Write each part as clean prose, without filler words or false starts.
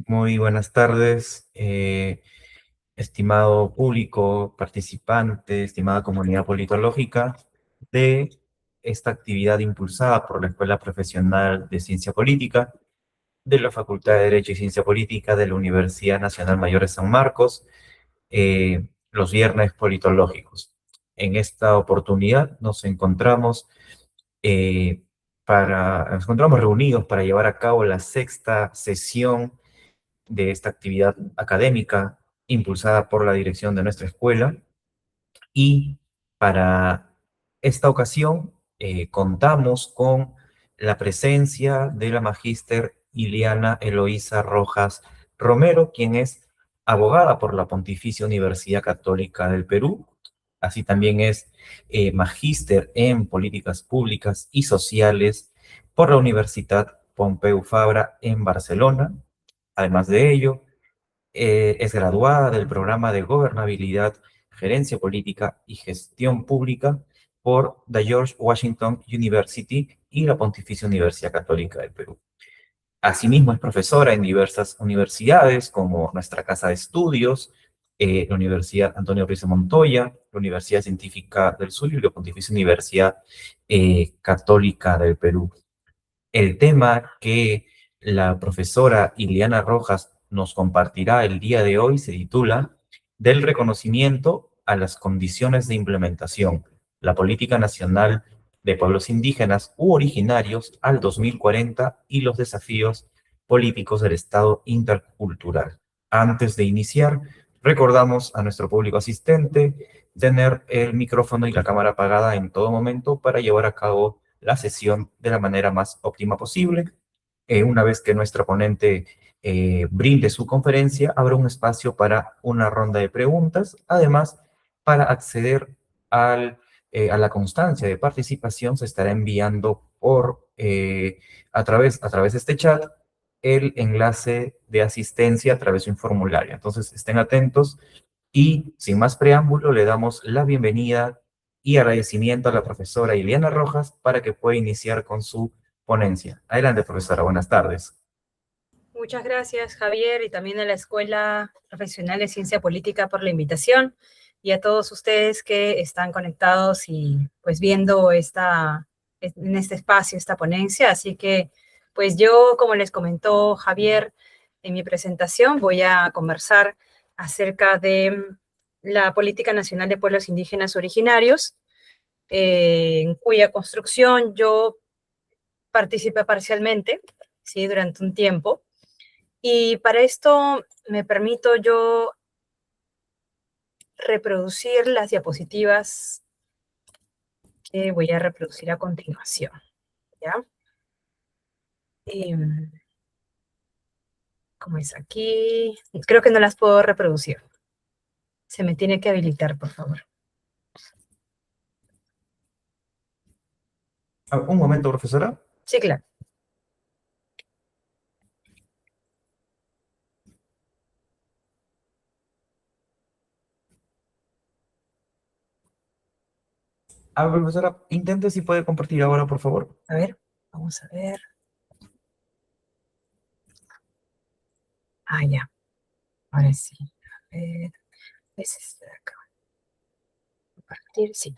Muy buenas tardes, estimado público, participante, estimada comunidad politológica de esta actividad impulsada por la Escuela Profesional de Ciencia Política de la Facultad de Derecho y Ciencia Política de la Universidad Nacional Mayor de San Marcos, los viernes politológicos. En esta oportunidad nos encontramos reunidos para llevar a cabo la sexta sesión de esta actividad académica impulsada por la dirección de nuestra escuela. Y para esta ocasión contamos con la presencia de la magíster Ileana Eloísa Rojas Romero, quien es abogada por la Pontificia Universidad Católica del Perú. Así también es magíster en políticas públicas y sociales por la Universidad Pompeu Fabra en Barcelona. Además de ello, es graduada del programa de Gobernabilidad, Gerencia Política y Gestión Pública por the George Washington University y la Pontificia Universidad Católica del Perú. Asimismo, es profesora en diversas universidades, como nuestra Casa de Estudios, la Universidad Antonio Ruiz de Montoya, la Universidad Científica del Sur y la Pontificia Universidad Católica del Perú. El tema que la profesora Ileana Rojas nos compartirá el día de hoy se titula Del reconocimiento a las condiciones de implementación, la política nacional de pueblos indígenas u originarios al 2040 y los desafíos políticos del Estado intercultural. Antes de iniciar, recordamos a nuestro público asistente tener el micrófono y la cámara apagada en todo momento para llevar a cabo la sesión de la manera más óptima posible. Una vez que nuestra ponente brinde su conferencia, habrá un espacio para una ronda de preguntas. Además, para acceder a la constancia de participación, se estará enviando a través de este chat el enlace de asistencia a través de un formulario. Entonces, estén atentos y sin más preámbulo, le damos la bienvenida y agradecimiento a la profesora Ileana Rojas para que pueda iniciar con su ponencia. Adelante, profesora. Buenas tardes. Muchas gracias, Javier, y también a la Escuela Profesional de Ciencia Política por la invitación y a todos ustedes que están conectados y pues viendo en este espacio, esta ponencia. Así que pues yo, como les comentó Javier en mi presentación, voy a conversar acerca de la Política Nacional de Pueblos Indígenas Originarios, en cuya construcción yo participé parcialmente, ¿sí? Durante un tiempo. Y para esto me permito yo reproducir las diapositivas que voy a reproducir a continuación, ¿ya? Como es aquí, creo que no las puedo reproducir. Se me tiene que habilitar, por favor. Un momento, profesora. Sí, claro. Profesora, intente si puede compartir ahora, por favor. A ver, vamos a ver. Ah, ya. Ahora sí. A ver. Es esta de acá. Compartir, sí.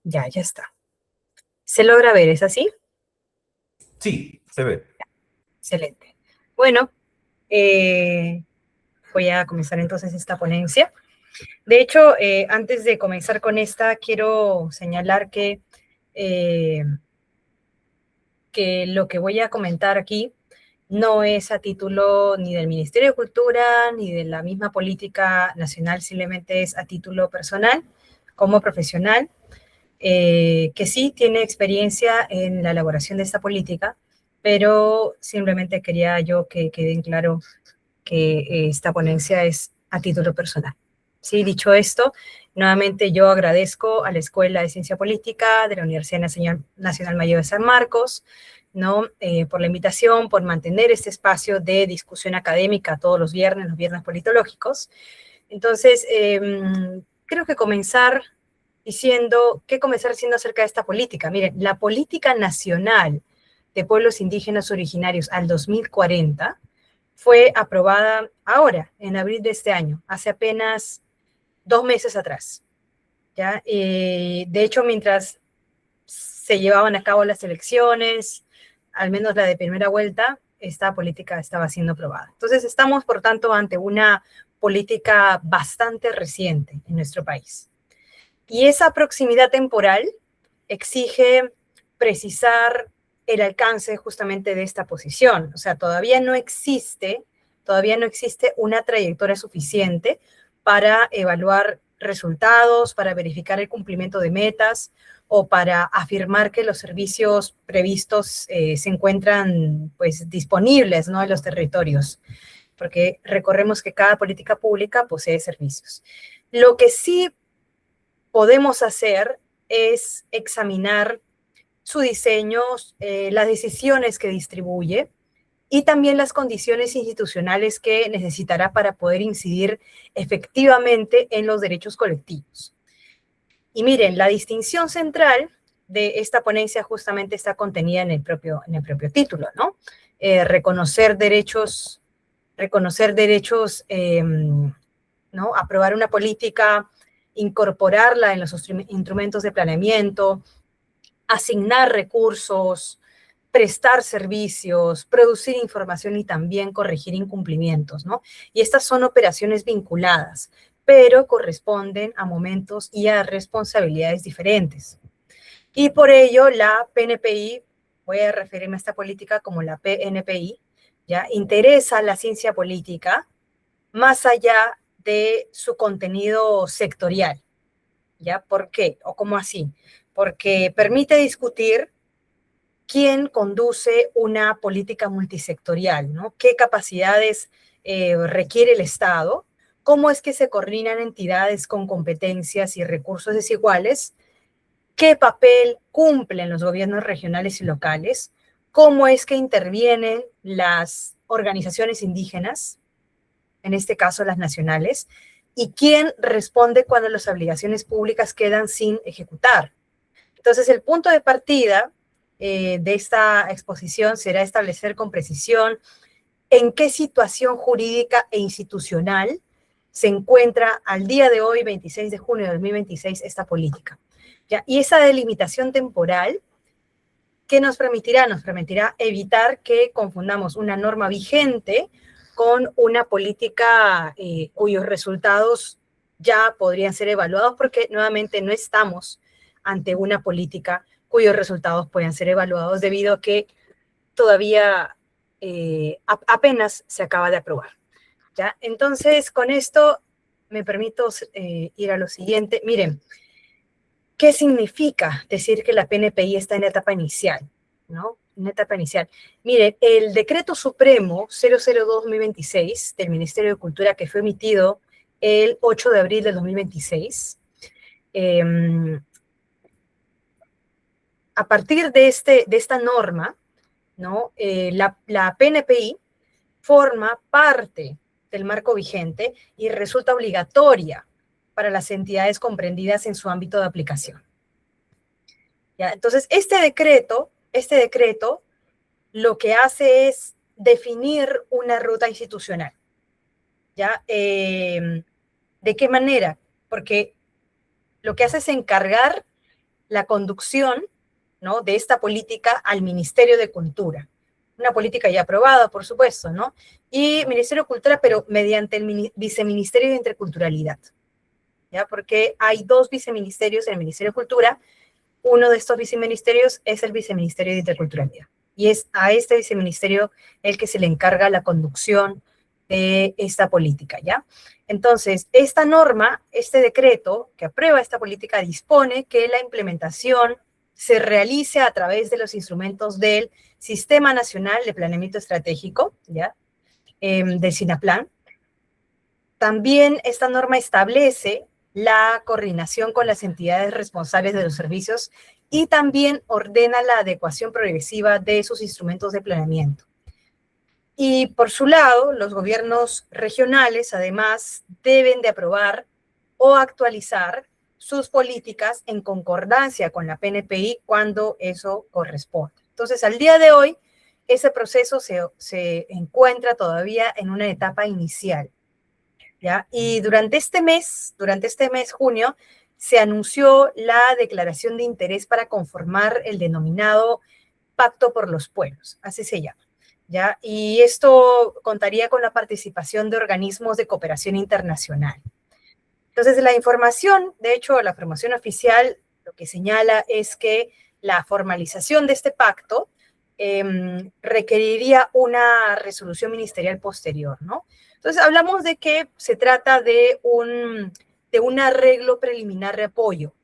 Ya está. ¿Se logra ver? ¿Es así? Sí, se ve. Excelente. Bueno, voy a comenzar entonces esta ponencia. De hecho, antes de comenzar con esta, quiero señalar que lo que voy a comentar aquí no es a título ni del Ministerio de Cultura ni de la misma política nacional, simplemente es a título personal, como profesional, que sí tiene experiencia en la elaboración de esta política, pero simplemente quería yo que quede en claro que esta ponencia es a título personal. Sí, dicho esto, nuevamente yo agradezco a la Escuela de Ciencia Política de la Universidad Nacional Mayor de San Marcos, ¿no? Por la invitación, por mantener este espacio de discusión académica todos los viernes politológicos. Entonces, creo que comenzar diciendo acerca de esta política. Miren, la política nacional de pueblos indígenas originarios al 2040 fue aprobada ahora, en abril de este año, hace apenas 2 meses atrás. ¿Ya? De hecho, mientras se llevaban a cabo las elecciones, al menos la de primera vuelta, esta política estaba siendo aprobada. Entonces, estamos, por tanto, ante una política bastante reciente en nuestro país. Y esa proximidad temporal exige precisar el alcance justamente de esta posición. O sea, todavía no existe una trayectoria suficiente para evaluar resultados, para verificar el cumplimiento de metas o para afirmar que los servicios previstos se encuentran pues disponibles, ¿no?, en los territorios, porque recordemos que cada política pública posee servicios. Lo que sí podemos hacer es examinar su diseño, las decisiones que distribuye y también las condiciones institucionales que necesitará para poder incidir efectivamente en los derechos colectivos. Y miren, la distinción central de esta ponencia justamente está contenida en el propio título, ¿no? Reconocer derechos, ¿no? Aprobar una política, incorporarla en los instrumentos de planeamiento, asignar recursos, prestar servicios, producir información y también corregir incumplimientos, ¿no? Y estas son operaciones vinculadas, pero corresponden a momentos y a responsabilidades diferentes. Y por ello la PNPI, voy a referirme a esta política como la PNPI, ya interesa la ciencia política más allá de su contenido sectorial. ¿Ya? ¿Por qué? ¿O cómo así? Porque permite discutir quién conduce una política multisectorial, ¿no? ¿Qué capacidades requiere el Estado? ¿Cómo es que se coordinan entidades con competencias y recursos desiguales? ¿Qué papel cumplen los gobiernos regionales y locales? ¿Cómo es que intervienen las organizaciones indígenas, en este caso las nacionales? ¿Y quién responde cuando las obligaciones públicas quedan sin ejecutar? Entonces, el punto de partida de esta exposición será establecer con precisión en qué situación jurídica e institucional se encuentra al día de hoy, 26 de junio de 2026, esta política. ¿Ya? Y esa delimitación temporal, ¿qué nos permitirá? Nos permitirá evitar que confundamos una norma vigente con una política cuyos resultados ya podrían ser evaluados, porque nuevamente no estamos ante una política cuyos resultados puedan ser evaluados debido a que todavía apenas se acaba de aprobar. ¿Ya? Entonces, con esto me permito ir a lo siguiente. Miren, ¿qué significa decir que la PNPI está en etapa inicial? ¿No? En etapa inicial. Miren, el Decreto Supremo 002-2026 del Ministerio de Cultura, que fue emitido el 8 de abril de 2026, a partir de esta norma, ¿no? La PNPI forma parte del marco vigente y resulta obligatoria para las entidades comprendidas en su ámbito de aplicación. ¿Ya? Entonces, este decreto lo que hace es definir una ruta institucional. ¿Ya? ¿De qué manera? Porque lo que hace es encargar la conducción, ¿no?, de esta política al Ministerio de Cultura. Una política ya aprobada, por supuesto, ¿no? Y Ministerio de Cultura, pero mediante el Viceministerio de Interculturalidad, ¿ya? Porque hay dos viceministerios en el Ministerio de Cultura. Uno de estos viceministerios es el Viceministerio de Interculturalidad. Y es a este viceministerio el que se le encarga la conducción de esta política, ¿ya? Entonces, esta norma, este decreto que aprueba esta política, dispone que la implementación se realice a través de los instrumentos del Sistema Nacional de Planeamiento Estratégico, ¿ya? Del SINAPLAN. También esta norma establece la coordinación con las entidades responsables de los servicios y también ordena la adecuación progresiva de sus instrumentos de planeamiento. Y por su lado, los gobiernos regionales, además, deben de aprobar o actualizar sus políticas en concordancia con la PNPI cuando eso corresponda. Entonces, al día de hoy, ese proceso se encuentra todavía en una etapa inicial, ¿ya? Y durante este mes, junio, se anunció la declaración de interés para conformar el denominado Pacto por los Pueblos, así se llama, ¿ya? Y esto contaría con la participación de organismos de cooperación internacional. Entonces, la información, de hecho, la información oficial lo que señala es que la formalización de este pacto requeriría una resolución ministerial posterior, ¿no? Entonces, hablamos de que se trata de un arreglo preliminar de apoyo,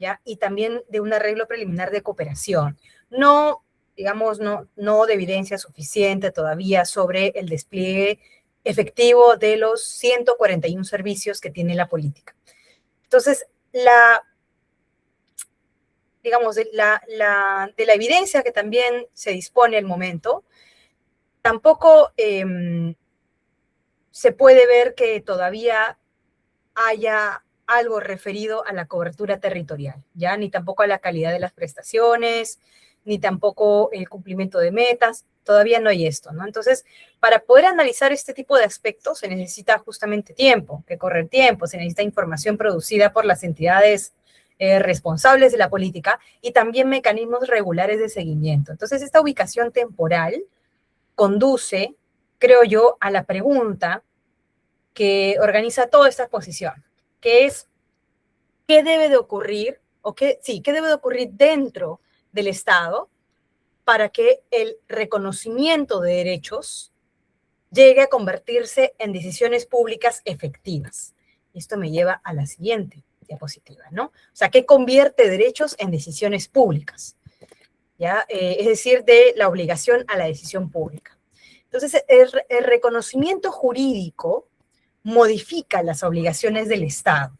¿ya? Y también de un arreglo preliminar de cooperación. No, digamos, no de evidencia suficiente todavía sobre el despliegue efectivo de los 141 servicios que tiene la política. Entonces, digamos, de la evidencia que también se dispone al momento, tampoco se puede ver que todavía haya algo referido a la cobertura territorial, ¿ya? Ni tampoco a la calidad de las prestaciones, ni tampoco el cumplimiento de metas, todavía no hay esto, ¿no? Entonces, para poder analizar este tipo de aspectos se necesita justamente tiempo, que correr tiempo, se necesita información producida por las entidades responsables de la política y también mecanismos regulares de seguimiento. Entonces, esta ubicación temporal conduce, creo yo, a la pregunta que organiza toda esta exposición, que es qué debe de ocurrir, qué debe de ocurrir dentro del Estado para que el reconocimiento de derechos llegue a convertirse en decisiones públicas efectivas. Esto me lleva a la siguiente diapositiva, ¿no? O sea, ¿qué convierte derechos en decisiones públicas? ¿Ya? Es decir, de la obligación a la decisión pública. Entonces, el reconocimiento jurídico modifica las obligaciones del Estado.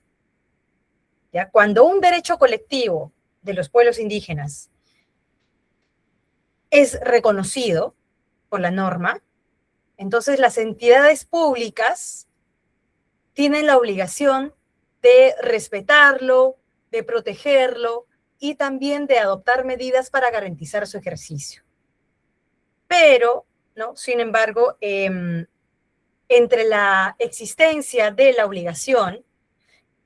¿Ya? Cuando un derecho colectivo de los pueblos indígenas es reconocido por la norma, entonces las entidades públicas tienen la obligación de respetarlo, de protegerlo y también de adoptar medidas para garantizar su ejercicio. Pero, ¿no? Sin embargo, entre la existencia de la obligación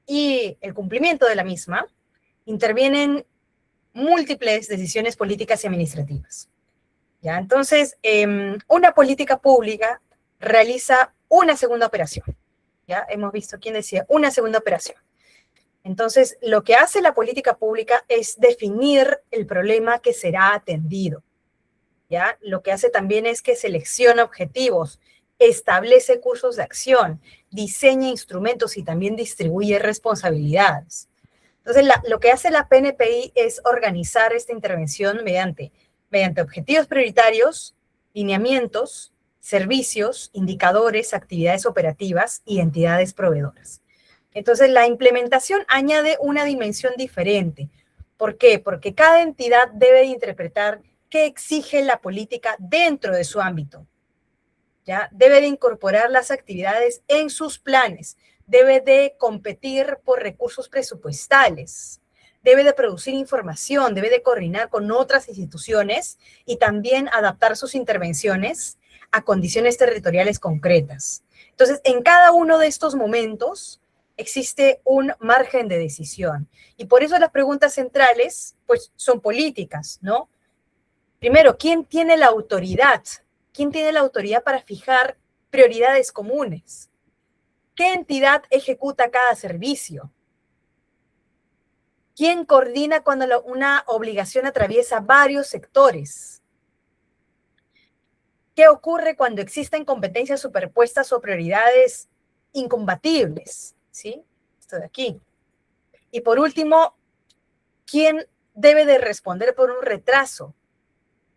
y el cumplimiento de la misma, intervienen múltiples decisiones políticas y administrativas. ¿Ya? Entonces, una política pública realiza una segunda operación. ¿Ya? Hemos visto quién decía una segunda operación. Entonces, lo que hace la política pública es definir el problema que será atendido. ¿Ya? Lo que hace también es que selecciona objetivos, establece cursos de acción, diseña instrumentos y también distribuye responsabilidades. Entonces, lo que hace la PNPI es organizar esta intervención mediante objetivos prioritarios, lineamientos, servicios, indicadores, actividades operativas y entidades proveedoras. Entonces, la implementación añade una dimensión diferente. ¿Por qué? Porque cada entidad debe interpretar qué exige la política dentro de su ámbito. ¿Ya? Debe de incorporar las actividades en sus planes, debe de competir por recursos presupuestales, debe de producir información, debe de coordinar con otras instituciones y también adaptar sus intervenciones a condiciones territoriales concretas. Entonces, en cada uno de estos momentos existe un margen de decisión y por eso las preguntas centrales pues son políticas, ¿no? Primero, ¿quién tiene la autoridad? ¿Quién tiene la autoridad para fijar prioridades comunes? ¿Qué entidad ejecuta cada servicio? ¿Quién coordina cuando una obligación atraviesa varios sectores? ¿Qué ocurre cuando existen competencias superpuestas o prioridades incompatibles? ¿Sí? Esto de aquí. Y por último, ¿quién debe de responder por un retraso?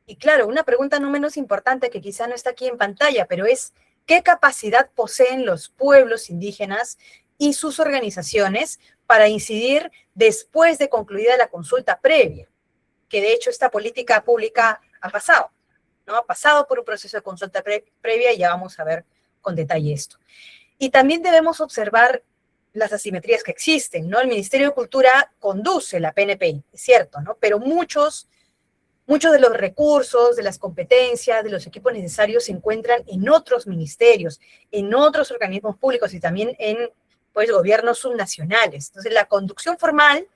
Y claro, una pregunta no menos importante que quizá no está aquí en pantalla, pero es ¿qué capacidad poseen los pueblos indígenas y sus organizaciones para incidir después de concluida la consulta previa? Que de hecho esta política pública ha pasado, ¿no? Ha pasado por un proceso de consulta previa y ya vamos a ver con detalle esto. Y también debemos observar las asimetrías que existen, ¿no? El Ministerio de Cultura conduce la PNPI, es cierto, ¿no? Pero muchos Muchos de los recursos, de las competencias, de los equipos necesarios se encuentran en otros ministerios, en otros organismos públicos y también en pues, gobiernos subnacionales. Entonces, la conducción formal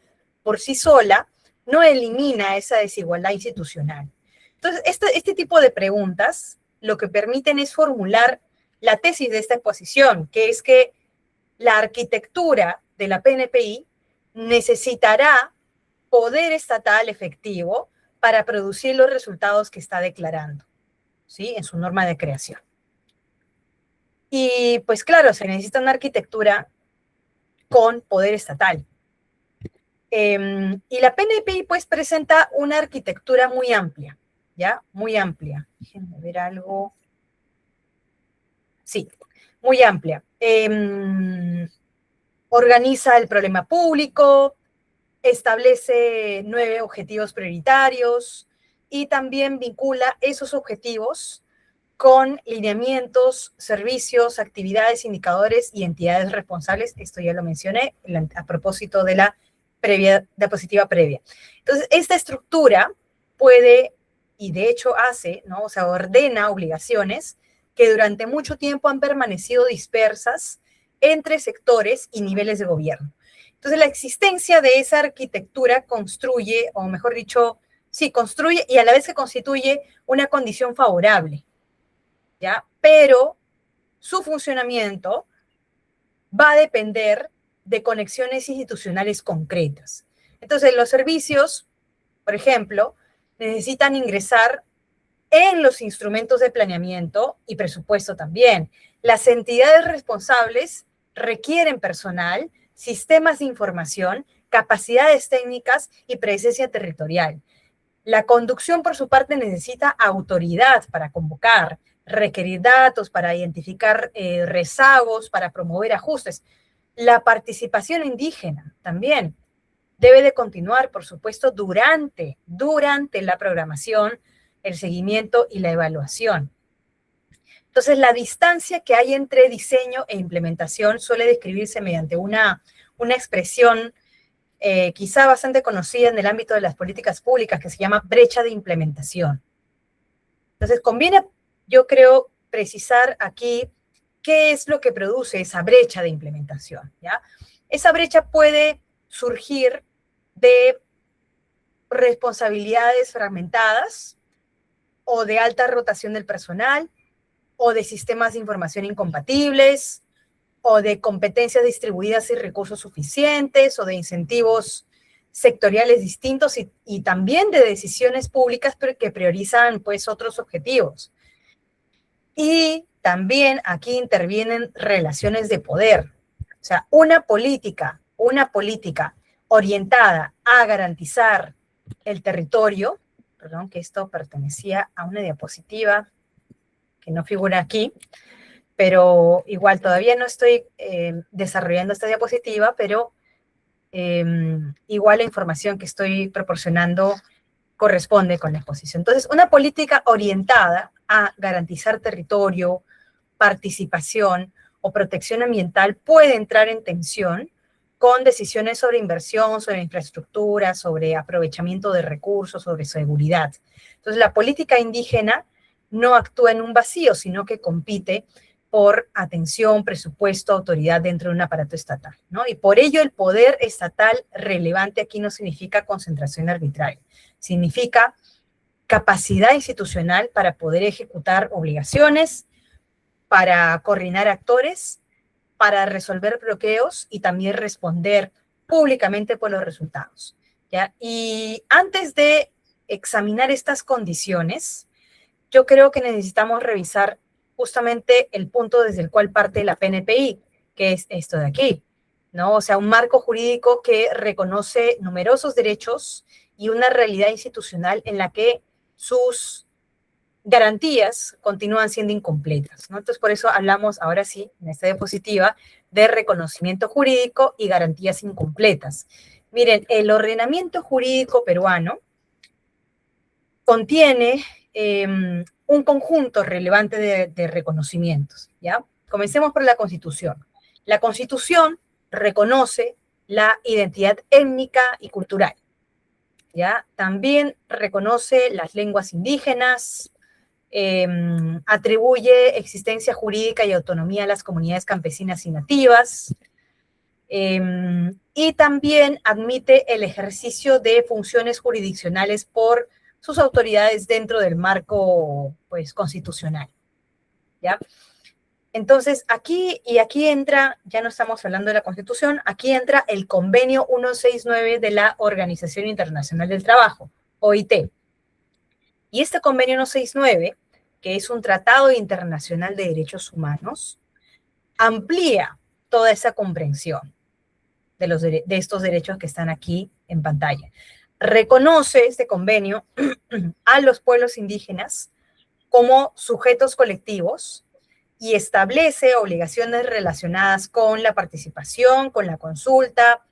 por sí sola no elimina esa desigualdad institucional. Entonces, este tipo de preguntas lo que permiten es formular la tesis de esta exposición, que es que la arquitectura de la PNPI necesitará poder estatal efectivo para producir los resultados que está declarando, ¿sí? En su norma de creación. Y pues claro, se necesita una arquitectura con poder estatal. Y la PNPI pues presenta una arquitectura muy amplia, ¿ya? Muy amplia. Déjenme ver algo. Sí, muy amplia. Organiza el problema público, establece 9 objetivos prioritarios y también vincula esos objetivos con lineamientos, servicios, actividades, indicadores y entidades responsables. Esto ya lo mencioné a propósito de la diapositiva previa. Entonces, esta estructura puede, y de hecho hace, ¿no? O sea, ordena obligaciones que durante mucho tiempo han permanecido dispersas entre sectores y niveles de gobierno. Entonces, la existencia de esa arquitectura construye, o mejor dicho, sí, construye y a la vez que constituye una condición favorable, ¿ya? Pero su funcionamiento va a depender de conexiones institucionales concretas. Entonces, los servicios, por ejemplo, necesitan ingresar en los instrumentos de planeamiento y presupuesto también. Las entidades responsables requieren personal, sistemas de información, capacidades técnicas y presencia territorial. La conducción, por su parte, necesita autoridad para convocar, requerir datos, para identificar rezagos, para promover ajustes. La participación indígena también debe de continuar, por supuesto, durante la programación, el seguimiento y la evaluación. Entonces, la distancia que hay entre diseño e implementación suele describirse mediante una expresión quizá bastante conocida en el ámbito de las políticas públicas, que se llama brecha de implementación. Entonces, conviene, yo creo, precisar aquí qué es lo que produce esa brecha de implementación, ¿ya? Esa brecha puede surgir de responsabilidades fragmentadas o de alta rotación del personal o de sistemas de información incompatibles o de competencias distribuidas y recursos suficientes o de incentivos sectoriales distintos y también de decisiones públicas que priorizan pues otros objetivos. Y también aquí intervienen relaciones de poder. O sea, una política orientada a garantizar el territorio, perdón, que esto pertenecía a una diapositiva que no figura aquí, pero igual todavía no estoy desarrollando esta diapositiva, pero igual la información que estoy proporcionando corresponde con la exposición. Entonces, una política orientada a garantizar territorio, participación o protección ambiental puede entrar en tensión con decisiones sobre inversión, sobre infraestructura, sobre aprovechamiento de recursos, sobre seguridad. Entonces, la política indígena no actúa en un vacío, sino que compite por atención, presupuesto, autoridad dentro de un aparato estatal, ¿no? Y por ello el poder estatal relevante aquí no significa concentración arbitraria, significa capacidad institucional para poder ejecutar obligaciones, para coordinar actores, para resolver bloqueos y también responder públicamente por los resultados, ¿ya? Y antes de examinar estas condiciones, yo creo que necesitamos revisar justamente el punto desde el cual parte la PNPI, que es esto de aquí, ¿no? O sea, un marco jurídico que reconoce numerosos derechos y una realidad institucional en la que sus garantías continúan siendo incompletas, ¿no? Entonces, por eso hablamos ahora sí, en esta diapositiva, de reconocimiento jurídico y garantías incompletas. Miren, el ordenamiento jurídico peruano contiene un conjunto relevante de reconocimientos, ¿ya? Comencemos por la Constitución. La Constitución reconoce la identidad étnica y cultural. ¿ya? También reconoce las lenguas indígenas, atribuye existencia jurídica y autonomía a las comunidades campesinas y nativas, y también admite el ejercicio de funciones jurisdiccionales por sus autoridades dentro del marco, pues, constitucional, ¿ya? Entonces, aquí entra, ya no estamos hablando de la Constitución, aquí entra el Convenio 169 de la Organización Internacional del Trabajo, OIT. Y este Convenio 169, que es un tratado internacional de derechos humanos, amplía toda esa comprensión de estos derechos que están aquí en pantalla. Reconoce este convenio a los pueblos indígenas como sujetos colectivos y establece obligaciones relacionadas con la participación, con la consulta,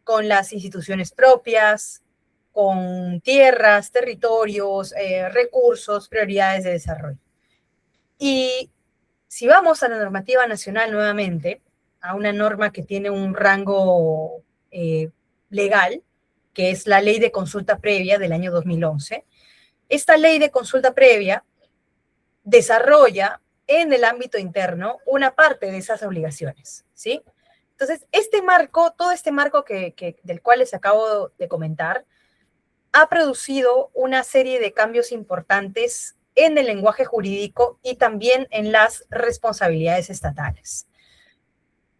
con las instituciones propias, con tierras, territorios, recursos, prioridades de desarrollo. Y si vamos a la normativa nacional nuevamente, a una norma que tiene un rango legal, que es la Ley de Consulta Previa del año 2011, esta Ley de Consulta Previa desarrolla en el ámbito interno una parte de esas obligaciones, ¿sí? Entonces, este marco, todo este marco del cual les acabo de comentar, ha producido una serie de cambios importantes en el lenguaje jurídico y también en las responsabilidades estatales.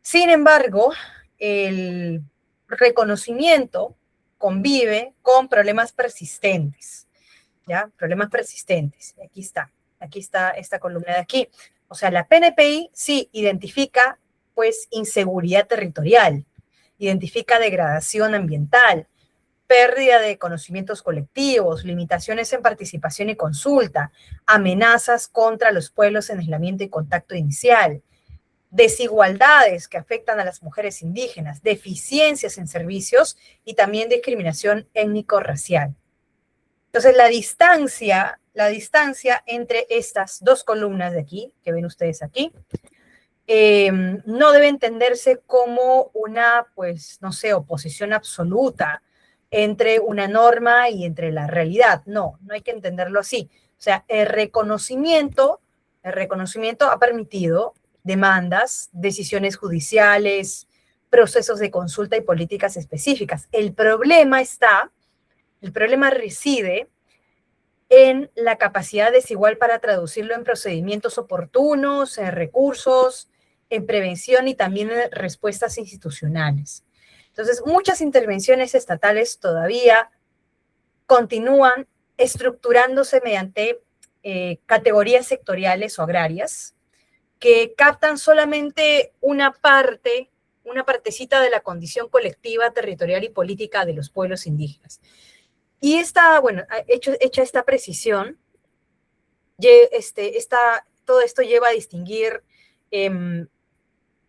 Sin embargo, el reconocimiento convive con problemas persistentes, ¿ya? Problemas persistentes. Aquí está esta columna de aquí. O sea, la PNPI sí identifica, pues, inseguridad territorial, identifica degradación ambiental, pérdida de conocimientos colectivos, limitaciones en participación y consulta, amenazas contra los pueblos en aislamiento y contacto inicial, desigualdades que afectan a las mujeres indígenas, deficiencias en servicios y también discriminación étnico-racial. Entonces, la distancia entre estas dos columnas de aquí, que ven ustedes aquí, no debe entenderse como una, pues, no sé, oposición absoluta entre una norma y entre la realidad. No, no hay que entenderlo así. O sea, el reconocimiento ha permitido demandas, decisiones judiciales, procesos de consulta y políticas específicas. El problema reside en la capacidad desigual para traducirlo en procedimientos oportunos, en recursos, en prevención y también en respuestas institucionales. Entonces, muchas intervenciones estatales todavía continúan estructurándose mediante categorías sectoriales o agrarias que captan solamente una partecita de la condición colectiva, territorial y política de los pueblos indígenas. Y hecha esta precisión, todo esto lleva a distinguir,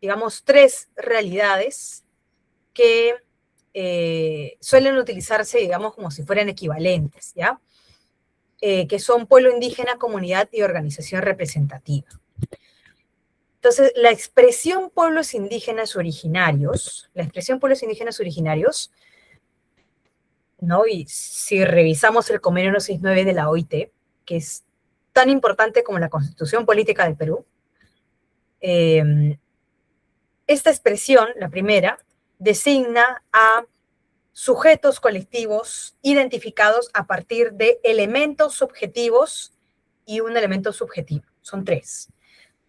digamos, tres realidades que suelen utilizarse, digamos, como si fueran equivalentes, ¿ya? Que son pueblo indígena, comunidad y organización representativa. Entonces, la expresión pueblos indígenas originarios, ¿no? Y si revisamos el convenio 169 de la OIT, que es tan importante como la Constitución Política del Perú, esta expresión, la primera, designa a sujetos colectivos identificados a partir de elementos subjetivos y un elemento subjetivo. Son tres,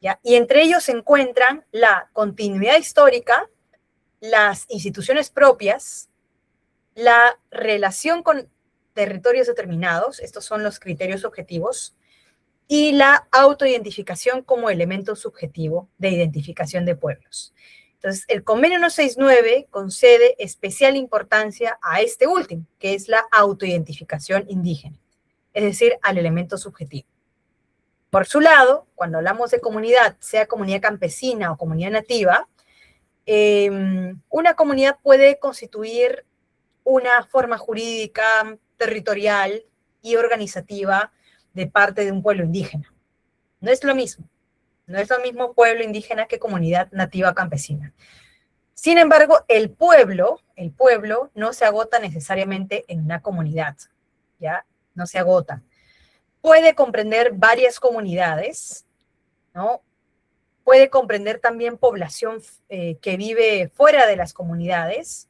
¿ya? Y entre ellos se encuentran la continuidad histórica, las instituciones propias, la relación con territorios determinados, estos son los criterios objetivos, y la autoidentificación como elemento subjetivo de identificación de pueblos. Entonces, el convenio 169 concede especial importancia a este último, que es la autoidentificación indígena, es decir, al elemento subjetivo. Por su lado, cuando hablamos de comunidad, sea comunidad campesina o comunidad nativa, una comunidad puede constituir una forma jurídica, territorial y organizativa de parte de un pueblo indígena. No es lo mismo. No es lo mismo pueblo indígena que comunidad nativa campesina. Sin embargo, el pueblo no se agota necesariamente en una comunidad, ¿ya? No se agota. Puede comprender varias comunidades, ¿no? Puede comprender también población que vive fuera de las comunidades,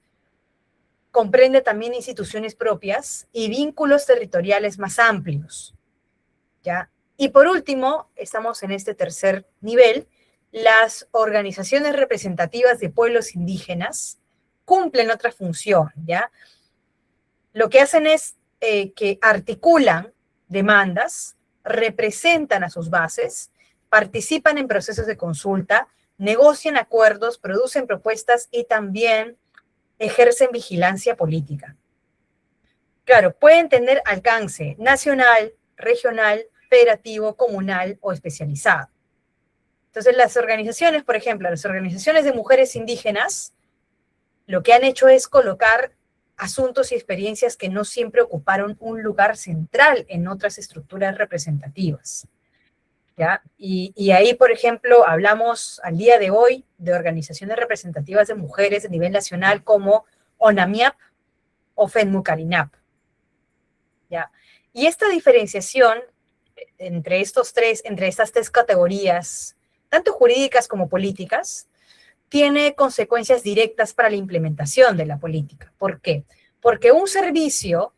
comprende también instituciones propias y vínculos territoriales más amplios, ¿ya? Y por último, estamos en este tercer nivel, las organizaciones representativas de pueblos indígenas cumplen otra función, ¿ya? Lo que hacen es que articulan demandas, representan a sus bases, participan en procesos de consulta, negocian acuerdos, producen propuestas y también ejercen vigilancia política. Claro, pueden tener alcance nacional, regional, federativo, comunal o especializado. Entonces, las organizaciones, por ejemplo, las organizaciones de mujeres indígenas, lo que han hecho es colocar asuntos y experiencias que no siempre ocuparon un lugar central en otras estructuras representativas, ¿ya? Y ahí, por ejemplo, hablamos al día de hoy de organizaciones representativas de mujeres a nivel nacional como ONAMIAP o FENMUCARINAP, ¿ya? Y esta diferenciación entre estas tres categorías, tanto jurídicas como políticas, tiene consecuencias directas para la implementación de la política. ¿Por qué? Porque un servicio,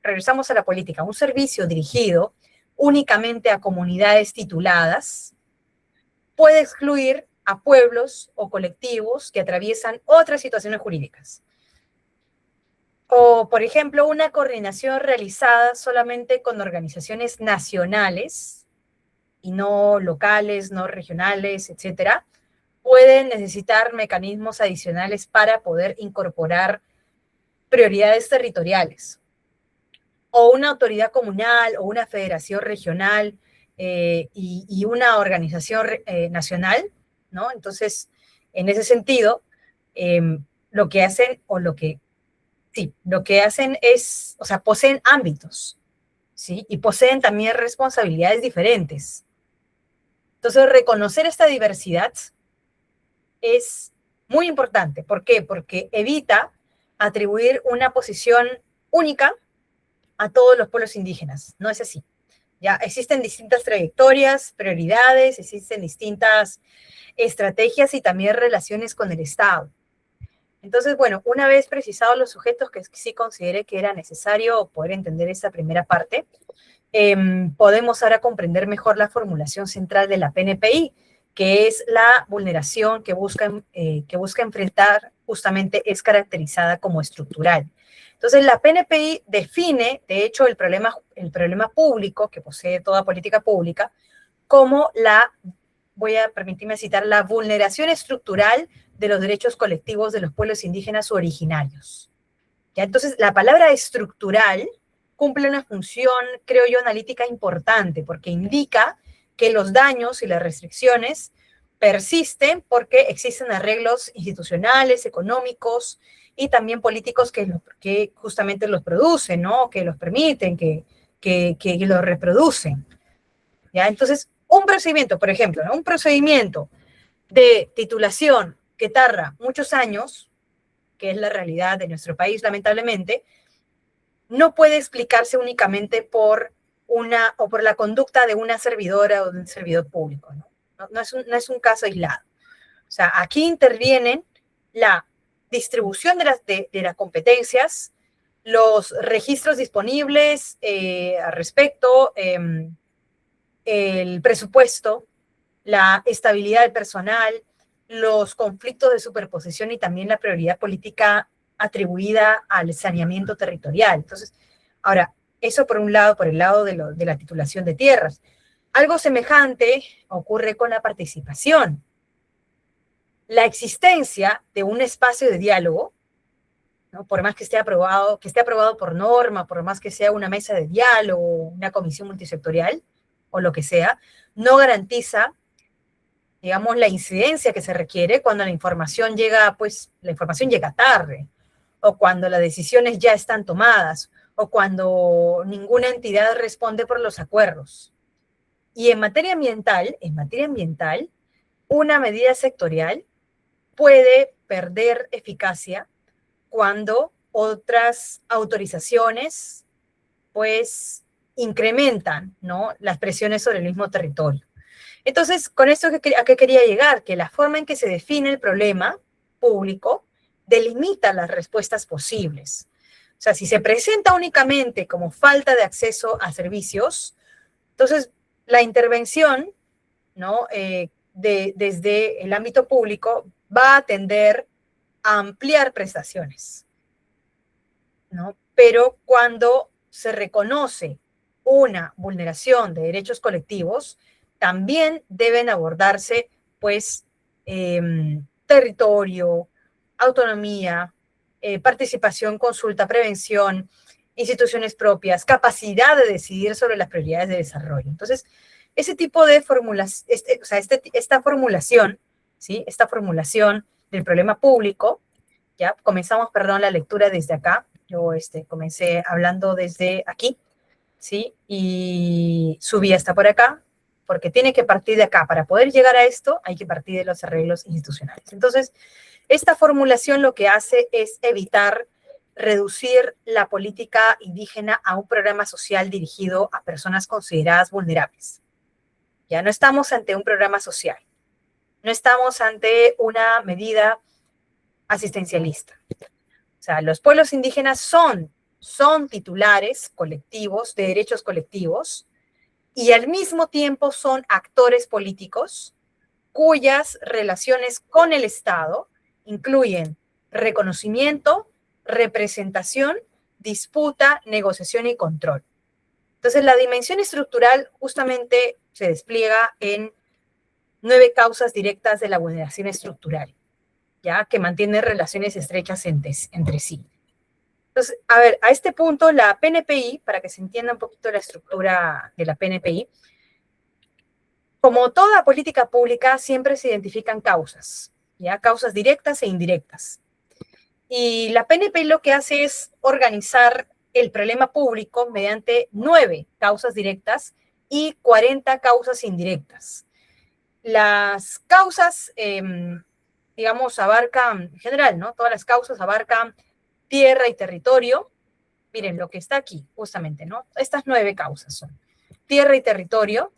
regresamos a la política, un servicio dirigido únicamente a comunidades tituladas puede excluir a pueblos o colectivos que atraviesan otras situaciones jurídicas. O, por ejemplo, una coordinación realizada solamente con organizaciones nacionales y no locales, no regionales, etcétera, pueden necesitar mecanismos adicionales para poder incorporar prioridades territoriales. O una autoridad comunal o una federación regional y una organización nacional, ¿no? Entonces, en ese sentido, lo que hacen lo que hacen es, o sea, poseen ámbitos, ¿sí? Y poseen también responsabilidades diferentes. Entonces, reconocer esta diversidad es muy importante. ¿Por qué? Porque evita atribuir una posición única a todos los pueblos indígenas. No es así. Ya existen distintas trayectorias, prioridades, existen distintas estrategias y también relaciones con el Estado. Entonces, bueno, una vez precisados los sujetos que sí consideré que era necesario poder entender esta primera parte, podemos ahora comprender mejor la formulación central de la PNPI, que es la vulneración que busca enfrentar, justamente es caracterizada como estructural. Entonces, la PNPI define, de hecho, el problema público que posee toda política pública como voy a permitirme citar, la vulneración estructural de los derechos colectivos de los pueblos indígenas u originarios. ¿Ya? Entonces, la palabra estructural cumple una función, creo yo, analítica importante, porque indica que los daños y las restricciones persisten porque existen arreglos institucionales, económicos y también políticos que justamente los producen, ¿no? Que los permiten, que los reproducen. ¿Ya? Entonces, un procedimiento, por ejemplo, ¿no? Un procedimiento de titulación que tarda muchos años, que es la realidad de nuestro país, lamentablemente, no puede explicarse únicamente por la conducta de una servidora o de un servidor público, ¿no? No es un caso aislado. O sea, aquí intervienen la distribución de las competencias, los registros disponibles al respecto, el presupuesto, la estabilidad del personal, los conflictos de superposición y también la prioridad política atribuida al saneamiento territorial. Entonces, ahora, eso por un lado, por el lado de la titulación de tierras. Algo semejante ocurre con la participación. La existencia de un espacio de diálogo, ¿no? Por más que esté aprobado por norma, por más que sea una mesa de diálogo, una comisión multisectorial o lo que sea, no garantiza, digamos, la incidencia que se requiere cuando la información llega, pues, la información llega tarde, o cuando las decisiones ya están tomadas, o cuando ninguna entidad responde por los acuerdos. Y en materia ambiental, una medida sectorial puede perder eficacia cuando otras autorizaciones, pues, incrementan, ¿no?, las presiones sobre el mismo territorio. Entonces, con esto, ¿a qué quería llegar? Que la forma en que se define el problema público delimita las respuestas posibles. O sea, si se presenta únicamente como falta de acceso a servicios, entonces la intervención, ¿no?, desde el ámbito público va a tender a ampliar prestaciones, ¿no? Pero cuando se reconoce una vulneración de derechos colectivos, también deben abordarse, pues, territorio, autonomía, participación, consulta, prevención, instituciones propias, capacidad de decidir sobre las prioridades de desarrollo. Entonces, ese tipo de esta formulación, ¿sí?, esta formulación del problema público, ya comenzamos, perdón, la lectura desde acá. Yo comencé hablando desde aquí, ¿sí? Y subí hasta por acá, porque tiene que partir de acá. Para poder llegar a esto, hay que partir de los arreglos institucionales. Entonces, esta formulación lo que hace es evitar reducir la política indígena a un programa social dirigido a personas consideradas vulnerables. Ya no estamos ante un programa social, no estamos ante una medida asistencialista. O sea, los pueblos indígenas son titulares colectivos, de derechos colectivos, y al mismo tiempo son actores políticos cuyas relaciones con el Estado incluyen reconocimiento, representación, disputa, negociación y control. Entonces, la dimensión estructural justamente se despliega en 9 causas directas de la vulneración estructural, ¿ya?, que mantienen relaciones estrechas entre sí. Entonces, a ver, a este punto, la PNPI, para que se entienda un poquito la estructura de la PNPI, como toda política pública, siempre se identifican causas, ¿ya?, causas directas e indirectas. Y la PNPI lo que hace es organizar el problema público mediante 9 causas directas y 40 causas indirectas. Las causas, digamos, abarcan, en general, ¿no?, todas las causas abarcan tierra y territorio. Miren lo que está aquí, justamente, ¿no? Estas 9 causas son tierra y territorio,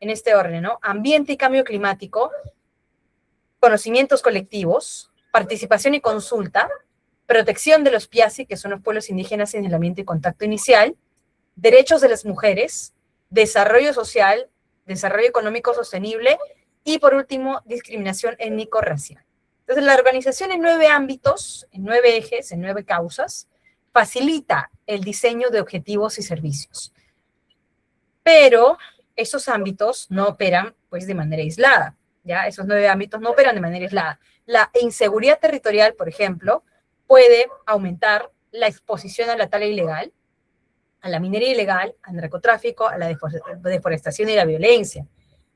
en este orden, ¿no? Ambiente y cambio climático, conocimientos colectivos, participación y consulta, protección de los PIASI, que son los pueblos indígenas en el ambiente y contacto inicial, derechos de las mujeres, desarrollo social, desarrollo económico sostenible y, por último, discriminación étnico-racial. Entonces, la organización en 9 ámbitos, en 9 ejes, en 9 causas, facilita el diseño de objetivos y servicios. Pero esos ámbitos no operan, pues, de manera aislada, ¿ya? Esos 9 ámbitos no operan de manera aislada. La inseguridad territorial, por ejemplo, puede aumentar la exposición a la tala ilegal, a la minería ilegal, al narcotráfico, a la deforestación y la violencia.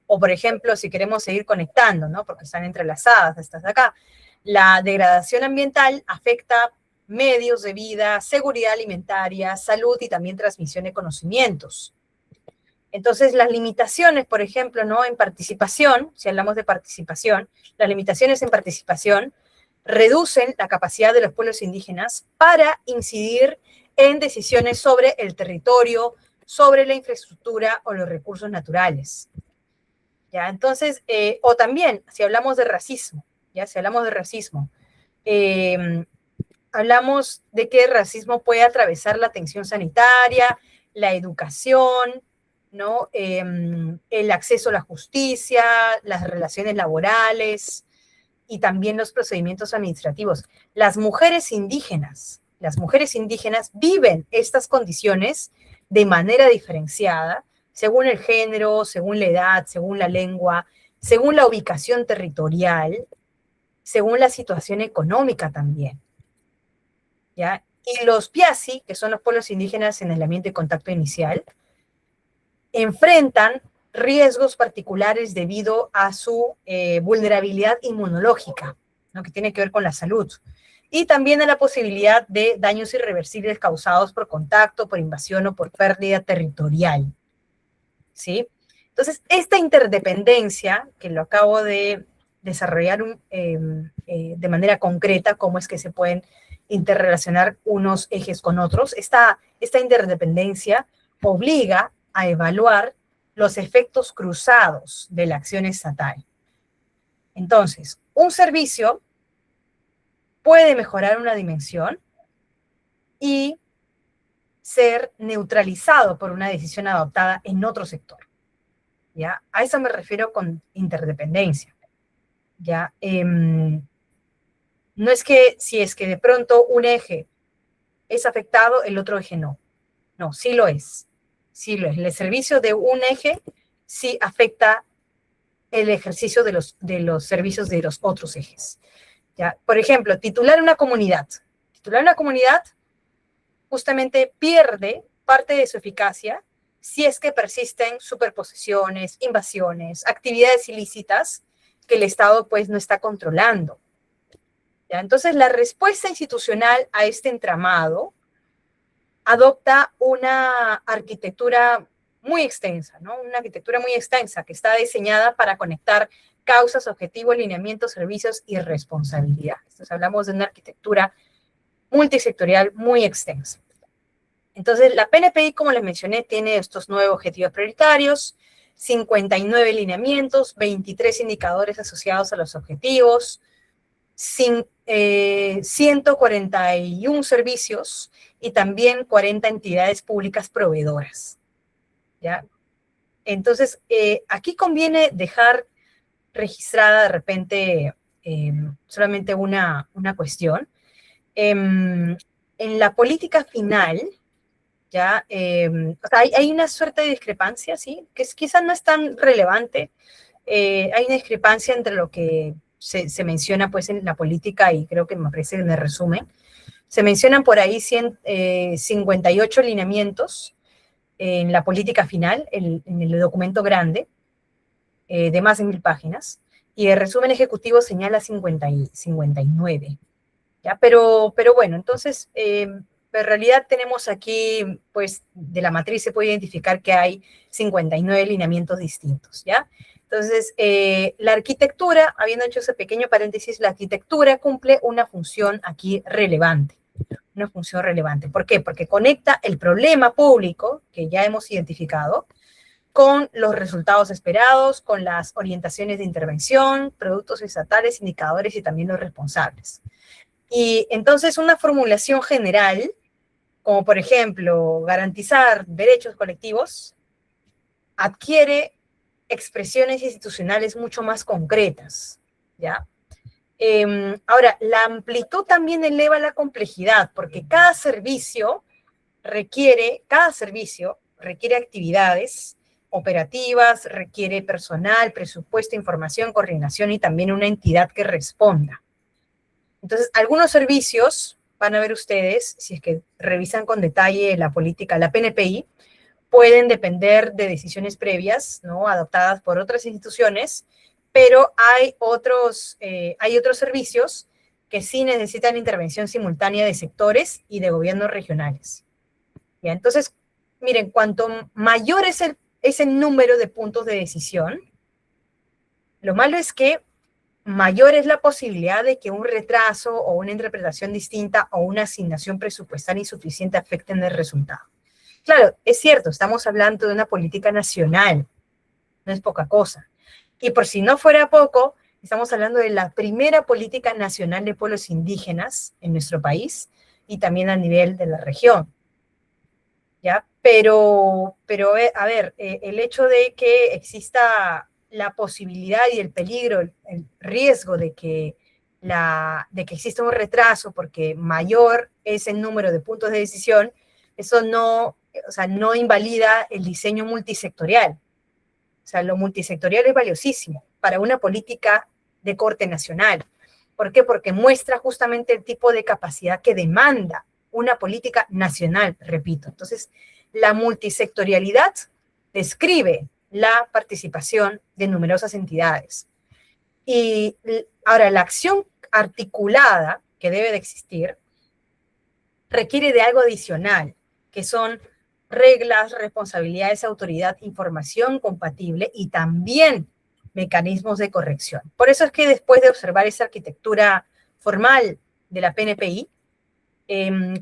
O, por ejemplo, si queremos seguir conectando, ¿no?, porque están entrelazadas estas de acá, la degradación ambiental afecta medios de vida, seguridad alimentaria, salud y también transmisión de conocimientos. Entonces, las limitaciones, por ejemplo, ¿no?, en participación, si hablamos de participación, las limitaciones en participación reducen la capacidad de los pueblos indígenas para incidir en decisiones sobre el territorio, sobre la infraestructura o los recursos naturales. ¿Ya? Entonces, o también, si hablamos de racismo, ¿ya? Si hablamos de racismo, hablamos de que el racismo puede atravesar la atención sanitaria, la educación, ¿no?, el acceso a la justicia, las relaciones laborales y también los procedimientos administrativos. Las mujeres indígenas viven estas condiciones de manera diferenciada, según el género, según la edad, según la lengua, según la ubicación territorial, según la situación económica también, ¿ya? Y los PIASI, que son los pueblos indígenas en el ambiente de contacto inicial, enfrentan riesgos particulares debido a su vulnerabilidad inmunológica, ¿no?, que tiene que ver con la salud, y también a la posibilidad de daños irreversibles causados por contacto, por invasión o por pérdida territorial, ¿sí? Entonces, esta interdependencia, que lo acabo de desarrollar de manera concreta cómo es que se pueden interrelacionar unos ejes con otros. Esta interdependencia obliga a evaluar los efectos cruzados de la acción estatal. Entonces, un servicio puede mejorar una dimensión y ser neutralizado por una decisión adoptada en otro sector. ¿Ya? A eso me refiero con interdependencia. ¿Ya? No es que si es que de pronto un eje es afectado, el otro eje no. No, sí lo es. Sí lo es. El servicio de un eje sí afecta el ejercicio de los servicios de los otros ejes. ¿Ya? Por ejemplo, titular una comunidad. Titular una comunidad justamente pierde parte de su eficacia si es que persisten superposiciones, invasiones, actividades ilícitas que el Estado pues no está controlando. ¿Ya? Entonces, la respuesta institucional a este entramado adopta una arquitectura muy extensa, ¿no? Una arquitectura muy extensa que está diseñada para conectar causas, objetivos, lineamientos, servicios y responsabilidad. Entonces, hablamos de una arquitectura multisectorial muy extensa. Entonces, la PNPI, como les mencioné, tiene estos 9 objetivos prioritarios, 59 lineamientos, 23 indicadores asociados a los objetivos, 141 servicios y también 40 entidades públicas proveedoras. ¿Ya? Entonces, aquí conviene dejar registrada de repente solamente una cuestión. En la política final, ¿ya? O sea, hay una suerte de discrepancia, ¿sí? Que quizás no es tan relevante. Hay una discrepancia entre lo que se menciona pues en la política y creo que me parece en el resumen. Se mencionan por ahí 58 lineamientos en la política final, en el documento grande, de más de 1000 páginas, y el resumen ejecutivo señala 59. ¿Ya? Pero bueno, entonces, en realidad tenemos aquí, pues, de la matriz se puede identificar que hay 59 lineamientos distintos, ¿ya? Entonces, la arquitectura, habiendo hecho ese pequeño paréntesis, la arquitectura cumple una función aquí relevante. Una función relevante. ¿Por qué? Porque conecta el problema público, que ya hemos identificado, con los resultados esperados, con las orientaciones de intervención, productos estatales, indicadores y también los responsables. Y entonces una formulación general, como por ejemplo garantizar derechos colectivos, adquiere expresiones institucionales mucho más concretas, ¿ya? Ahora, la amplitud también eleva la complejidad, porque cada servicio requiere actividades operativas, requiere personal, presupuesto, información, coordinación y también una entidad que responda. Entonces, algunos servicios, van a ver ustedes, si es que revisan con detalle la política, la PNPI, pueden depender de decisiones previas, ¿no? Adoptadas por otras instituciones, pero hay otros servicios que sí necesitan intervención simultánea de sectores y de gobiernos regionales. ¿Ya? Entonces, miren, cuanto mayor es el número de puntos de decisión, lo malo es que mayor es la posibilidad de que un retraso o una interpretación distinta o una asignación presupuestaria insuficiente afecten el resultado. Claro, es cierto, estamos hablando de una política nacional, no es poca cosa. Y por si no fuera poco, estamos hablando de la primera política nacional de pueblos indígenas en nuestro país y también a nivel de la región. ¿Ya? Pero a ver, el hecho de que exista la posibilidad y el peligro, el riesgo de que exista un retraso porque mayor es el número de puntos de decisión, eso no, o sea, no invalida el diseño multisectorial. O sea, lo multisectorial es valiosísimo para una política de corte nacional. ¿Por qué? Porque muestra justamente el tipo de capacidad que demanda una política nacional, repito. Entonces, la multisectorialidad describe la participación de numerosas entidades. Y ahora, la acción articulada que debe de existir requiere de algo adicional, que son reglas, responsabilidades, autoridad, información compatible y también mecanismos de corrección. Por eso es que después de observar esa arquitectura formal de la PNPI,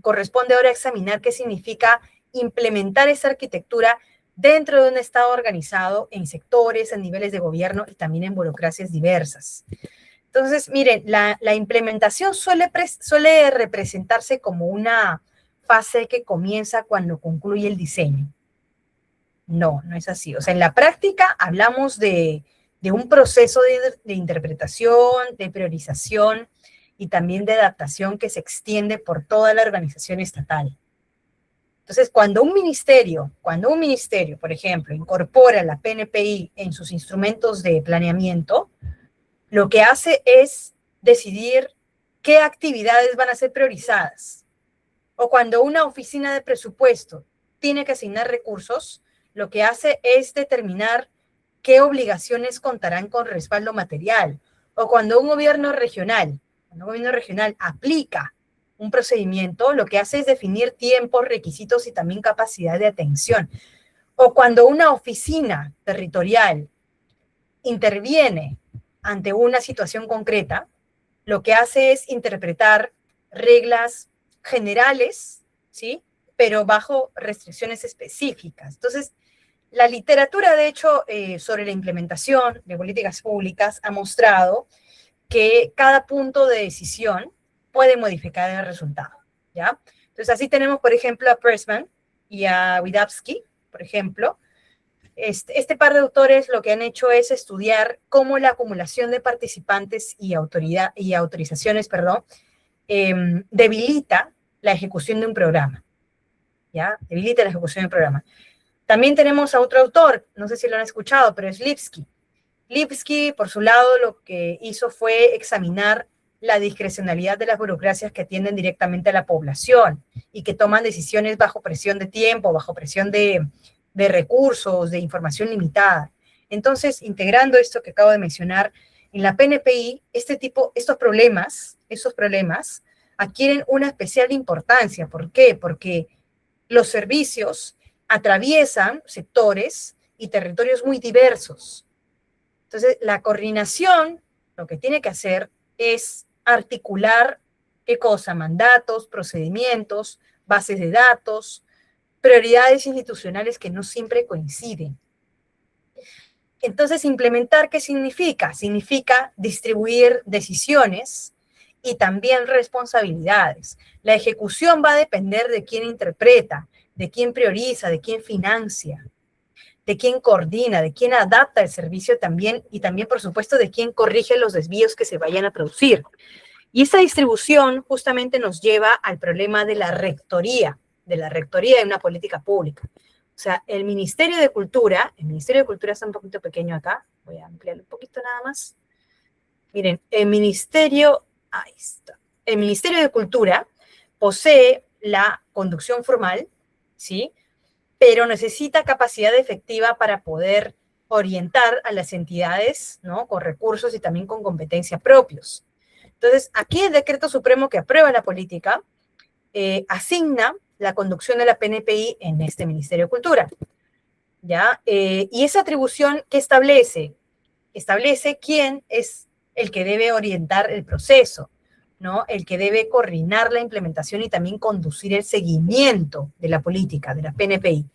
corresponde ahora examinar qué significa implementar esa arquitectura dentro de un Estado organizado en sectores, en niveles de gobierno y también en burocracias diversas. Entonces, miren, la implementación suele representarse como una fase que comienza cuando concluye el diseño. No, no es así. O sea, en la práctica hablamos de un proceso de interpretación, de priorización y también de adaptación que se extiende por toda la organización estatal. Entonces, cuando un ministerio, por ejemplo, incorpora la PNPI en sus instrumentos de planeamiento, lo que hace es decidir qué actividades van a ser priorizadas. O cuando una oficina de presupuesto tiene que asignar recursos, lo que hace es determinar qué obligaciones contarán con respaldo material. O cuando un gobierno regional aplica un procedimiento, lo que hace es definir tiempos, requisitos y también capacidad de atención. O cuando una oficina territorial interviene ante una situación concreta, lo que hace es interpretar reglas generales, ¿sí? Pero bajo restricciones específicas. Entonces, la literatura, de hecho, sobre la implementación de políticas públicas ha mostrado que cada punto de decisión puede modificar el resultado, ¿ya? Entonces, así tenemos, por ejemplo, a Pressman y a Widawski, por ejemplo. Este par de autores lo que han hecho es estudiar cómo la acumulación de participantes y autorizaciones, debilita la ejecución de un programa, ¿ya? Debilita la ejecución de un programa. También tenemos a otro autor, no sé si lo han escuchado, pero es Lipsky. Lipsky, por su lado, lo que hizo fue examinar la discrecionalidad de las burocracias que atienden directamente a la población y que toman decisiones bajo presión de tiempo, bajo presión de recursos, de información limitada. Entonces, integrando esto que acabo de mencionar, en la PNPI, estos problemas adquieren una especial importancia. ¿Por qué? Porque los servicios atraviesan sectores y territorios muy diversos. Entonces, la coordinación, lo que tiene que hacer es articular, ¿qué cosa? Mandatos, procedimientos, bases de datos, prioridades institucionales que no siempre coinciden. Entonces, implementar, ¿qué significa? Significa distribuir decisiones y también responsabilidades. La ejecución va a depender de quién interpreta, de quién prioriza, de quién financia, de quién coordina, de quién adapta el servicio también y también, por supuesto, de quién corrige los desvíos que se vayan a producir. Y esta distribución justamente nos lleva al problema de la rectoría de una política pública. O sea, el Ministerio de Cultura está un poquito pequeño acá, voy a ampliarlo un poquito nada más. Miren, ahí está. El Ministerio de Cultura posee la conducción formal, ¿sí? Pero necesita capacidad efectiva para poder orientar a las entidades, ¿no? Con recursos y también con competencia propios. Entonces, aquí el decreto supremo que aprueba la política asigna la conducción de la PNPI en este Ministerio de Cultura, ¿ya? Y esa atribución que establece quién es el que debe orientar el proceso, ¿no? El que debe coordinar la implementación y también conducir el seguimiento de la política, de la PNPI.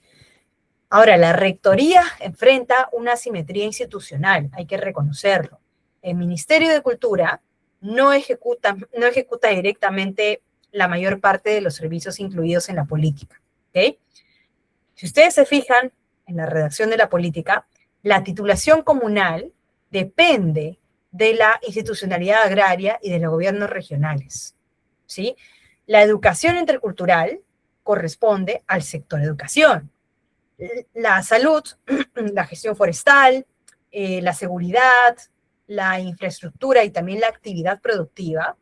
Ahora, la rectoría enfrenta una asimetría institucional, hay que reconocerlo. El Ministerio de Cultura no ejecuta directamente la mayor parte de los servicios incluidos en la política, ¿ok? Si ustedes se fijan en la redacción de la política, la titulación comunal depende de la institucionalidad agraria y de los gobiernos regionales, ¿sí? La educación intercultural corresponde al sector educación. La salud, la gestión forestal, la seguridad, la infraestructura y también la actividad productiva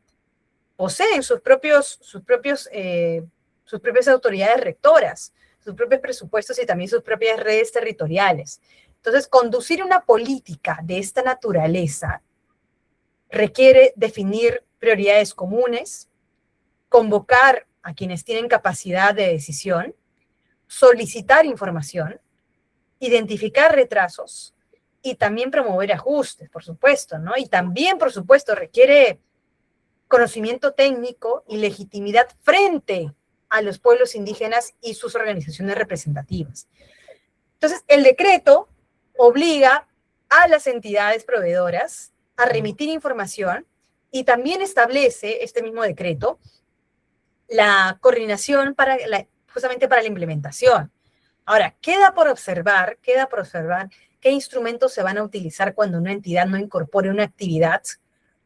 poseen sus propias autoridades rectoras, sus propios presupuestos y también sus propias redes territoriales. Entonces, conducir una política de esta naturaleza requiere definir prioridades comunes, convocar a quienes tienen capacidad de decisión, solicitar información, identificar retrasos y también promover ajustes, por supuesto, ¿no? Y también, por supuesto, requiere conocimiento técnico y legitimidad frente a los pueblos indígenas y sus organizaciones representativas. Entonces, el decreto obliga a las entidades proveedoras a remitir información y también establece este mismo decreto la coordinación justamente para la implementación. Ahora, queda por observar qué instrumentos se van a utilizar cuando una entidad no incorpore una actividad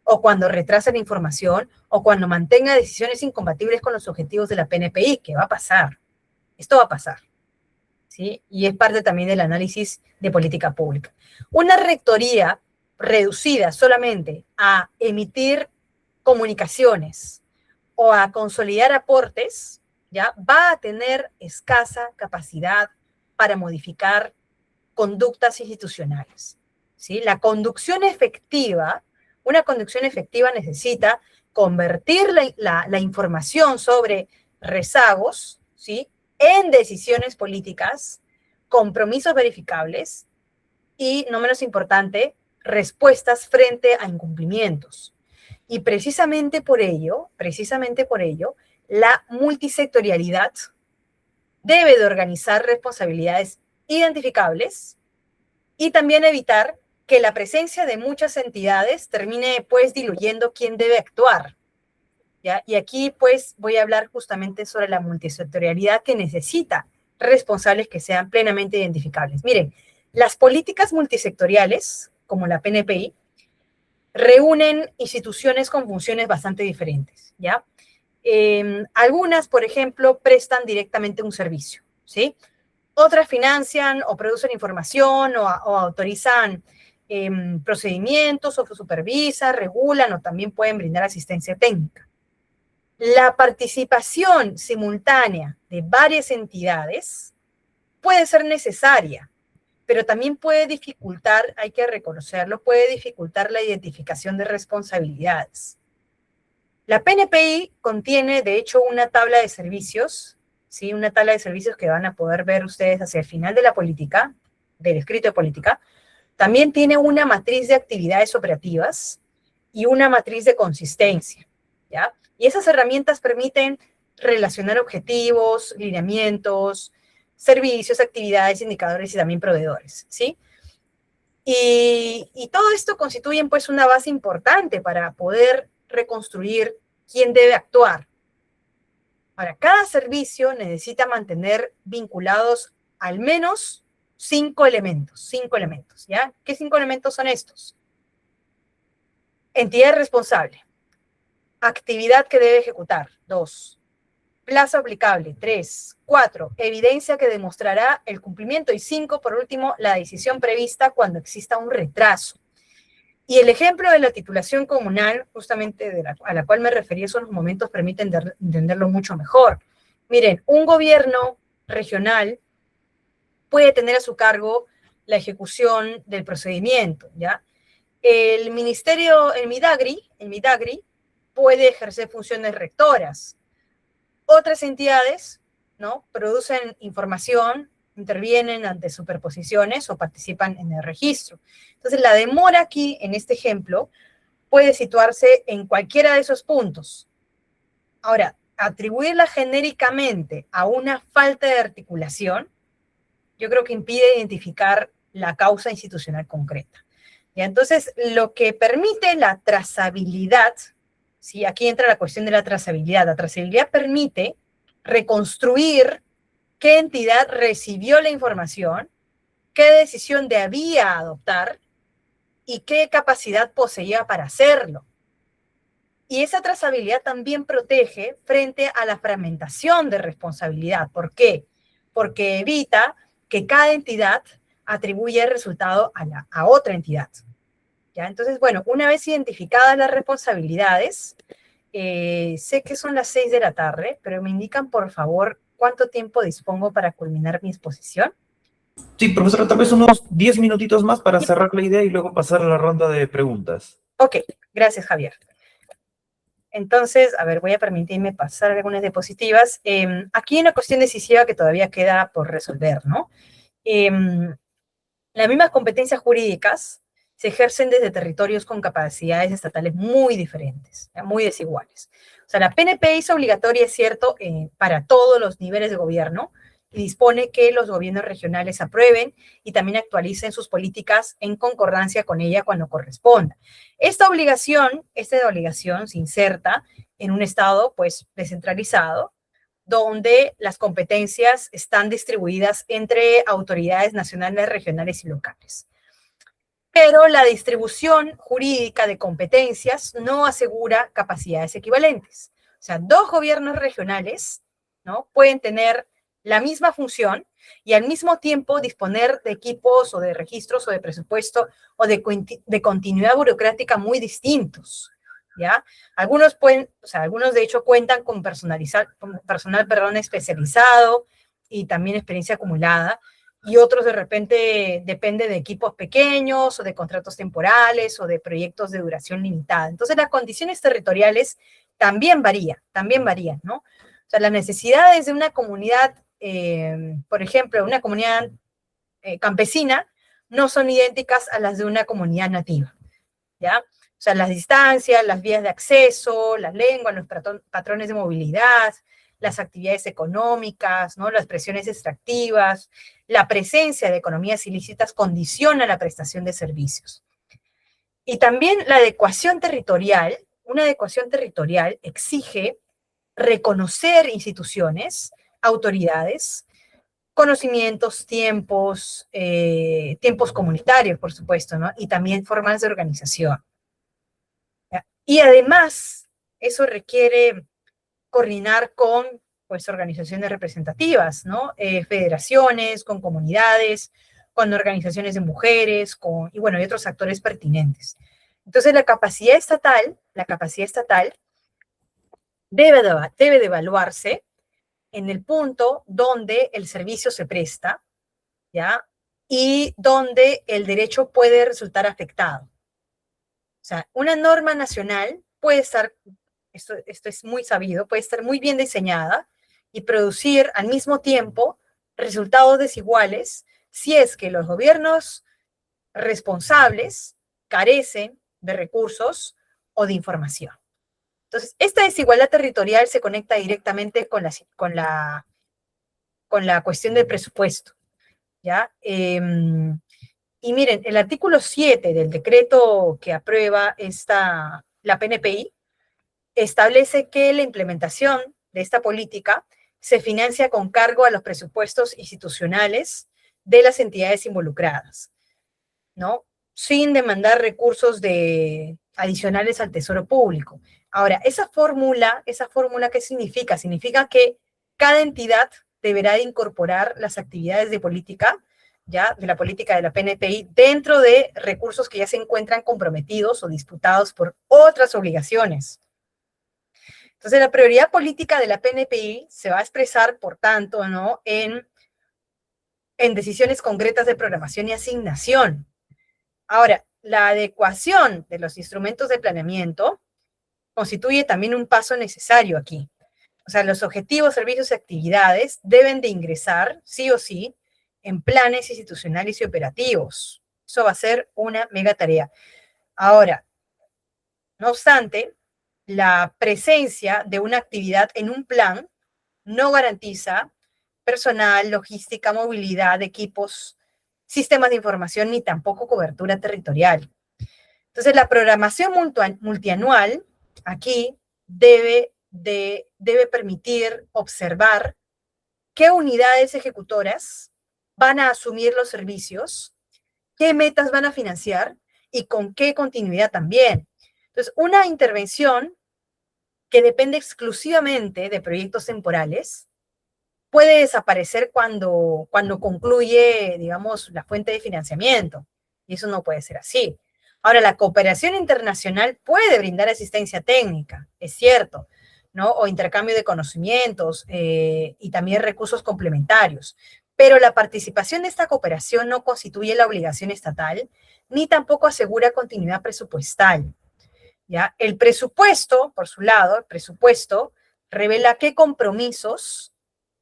o cuando retrasa la información o cuando mantenga decisiones incompatibles con los objetivos de la PNPI, que va a pasar. Esto va a pasar. ¿Sí? Y es parte también del análisis de política pública. Una rectoría reducida solamente a emitir comunicaciones o a consolidar aportes, ¿ya? Va a tener escasa capacidad para modificar conductas institucionales. ¿Sí? La conducción efectiva, una conducción efectiva necesita convertir la información sobre rezagos, ¿sí? En decisiones políticas, compromisos verificables y, no menos importante, respuestas frente a incumplimientos. Y precisamente por ello, la multisectorialidad debe de organizar responsabilidades identificables y también evitar que la presencia de muchas entidades termine pues diluyendo quién debe actuar. ¿Ya? Y aquí pues voy a hablar justamente sobre la multisectorialidad que necesita responsables que sean plenamente identificables. Miren, las políticas multisectoriales, como la PNPI, reúnen instituciones con funciones bastante diferentes, ¿ya? Algunas, por ejemplo, prestan directamente un servicio, ¿sí? Otras financian o producen información o autorizan procedimientos o supervisan, regulan o también pueden brindar asistencia técnica. La participación simultánea de varias entidades puede ser necesaria, pero también puede dificultar, hay que reconocerlo, puede dificultar la identificación de responsabilidades. La PNPI contiene, de hecho, una tabla de servicios, ¿sí? Una tabla de servicios que van a poder ver ustedes hacia el final de la política, del escrito de política. También tiene una matriz de actividades operativas y una matriz de consistencia, ¿ya? Y esas herramientas permiten relacionar objetivos, lineamientos, servicios, actividades, indicadores y también proveedores, ¿sí? Y todo esto constituye pues una base importante para poder reconstruir quién debe actuar. Ahora, cada servicio necesita mantener vinculados al menos 5 elementos, ¿ya? ¿Qué 5 elementos son estos? Entidad responsable, actividad que debe ejecutar, 2, plazo aplicable, 3, 4, evidencia que demostrará el cumplimiento y 5, por último, la decisión prevista cuando exista un retraso. Y el ejemplo de la titulación comunal, justamente a la cual me referí en unos momentos, permite entenderlo mucho mejor. Miren, un gobierno regional puede tener a su cargo la ejecución del procedimiento, ¿ya? El ministerio, el Midagri puede ejercer funciones rectoras. Otras entidades, ¿no? Producen información, intervienen ante superposiciones o participan en el registro. Entonces, la demora aquí, en este ejemplo, puede situarse en cualquiera de esos puntos. Ahora, atribuirla genéricamente a una falta de articulación, yo creo que impide identificar la causa institucional concreta. ¿Ya? Entonces, lo que permite la trazabilidad, ¿sí? Aquí entra la cuestión de la trazabilidad. La trazabilidad permite reconstruir qué entidad recibió la información, qué decisión debía adoptar y qué capacidad poseía para hacerlo. Y esa trazabilidad también protege frente a la fragmentación de responsabilidad. ¿Por qué? Porque evita que cada entidad atribuya el resultado a otra entidad. ¿Ya? Entonces, bueno, una vez identificadas las responsabilidades, sé que son las 6 de la tarde, pero me indican, por favor, cuánto tiempo dispongo para culminar mi exposición. Sí, profesora, tal vez unos 10 minutitos más para cerrar la idea y luego pasar a la ronda de preguntas. Ok, gracias, Javier. Entonces, a ver, voy a permitirme pasar algunas diapositivas. Aquí hay una cuestión decisiva que todavía queda por resolver, ¿no? Las mismas competencias jurídicas se ejercen desde territorios con capacidades estatales muy diferentes, muy desiguales. O sea, la PNP es obligatoria, es cierto, para todos los niveles de gobierno y dispone que los gobiernos regionales aprueben y también actualicen sus políticas en concordancia con ella cuando corresponda. Esta obligación se inserta en un Estado, pues, descentralizado, donde las competencias están distribuidas entre autoridades nacionales, regionales y locales. Pero la distribución jurídica de competencias no asegura capacidades equivalentes. O sea, dos gobiernos regionales, ¿no?, pueden tener la misma función y al mismo tiempo disponer de equipos o de registros o de presupuesto o de continuidad burocrática muy distintos, ¿ya? Algunos pueden, o sea, algunos de hecho cuentan con personal especializado y también experiencia acumulada, y otros de repente depende de equipos pequeños o de contratos temporales o de proyectos de duración limitada. Entonces las condiciones territoriales también varían, ¿no? O sea, las necesidades de una comunidad, por ejemplo, una comunidad campesina, no son idénticas a las de una comunidad nativa, ¿ya? O sea, las distancias, las vías de acceso, la lengua, los patrones de movilidad, las actividades económicas, ¿no?, las presiones extractivas, la presencia de economías ilícitas condiciona la prestación de servicios. Y también la adecuación territorial, una adecuación territorial exige reconocer instituciones, autoridades, conocimientos, tiempos comunitarios, por supuesto, ¿no?, y también formas de organización. Y además, eso requiere coordinar con, pues, organizaciones representativas, ¿no? Federaciones, con comunidades, con organizaciones de mujeres, y bueno, y otros actores pertinentes. Entonces, la capacidad estatal debe de evaluarse en el punto donde el servicio se presta, ¿ya? Y donde el derecho puede resultar afectado. O sea, una norma nacional puede estar, esto es muy sabido, puede estar muy bien diseñada y producir al mismo tiempo resultados desiguales si es que los gobiernos responsables carecen de recursos o de información. Entonces, esta desigualdad territorial se conecta directamente con la cuestión del presupuesto, ¿ya? Y miren, el artículo 7 del decreto que aprueba la PNPI establece que la implementación de esta política se financia con cargo a los presupuestos institucionales de las entidades involucradas, ¿no?, sin demandar recursos adicionales al Tesoro Público. Ahora, esa fórmula, ¿qué significa? Significa que cada entidad deberá de incorporar las actividades de política, ya, de la política de la PNPI, dentro de recursos que ya se encuentran comprometidos o disputados por otras obligaciones. Entonces, la prioridad política de la PNPI se va a expresar, por tanto, ¿no?, en decisiones concretas de programación y asignación. Ahora, la adecuación de los instrumentos de planeamiento constituye también un paso necesario aquí. O sea, los objetivos, servicios y actividades deben de ingresar, sí o sí, en planes institucionales y operativos. Eso va a ser una mega tarea. Ahora, no obstante, la presencia de una actividad en un plan no garantiza personal, logística, movilidad, equipos, sistemas de información, ni tampoco cobertura territorial. Entonces, la programación multianual aquí debe permitir observar qué unidades ejecutoras van a asumir los servicios, qué metas van a financiar y con qué continuidad también. Entonces, una intervención que depende exclusivamente de proyectos temporales puede desaparecer cuando concluye, digamos, la fuente de financiamiento. Y eso no puede ser así. Ahora, la cooperación internacional puede brindar asistencia técnica, es cierto, ¿no?, o intercambio de conocimientos y también recursos complementarios. Pero la participación de esta cooperación no constituye la obligación estatal, ni tampoco asegura continuidad presupuestal, ¿ya? El presupuesto, por su lado, el presupuesto revela qué compromisos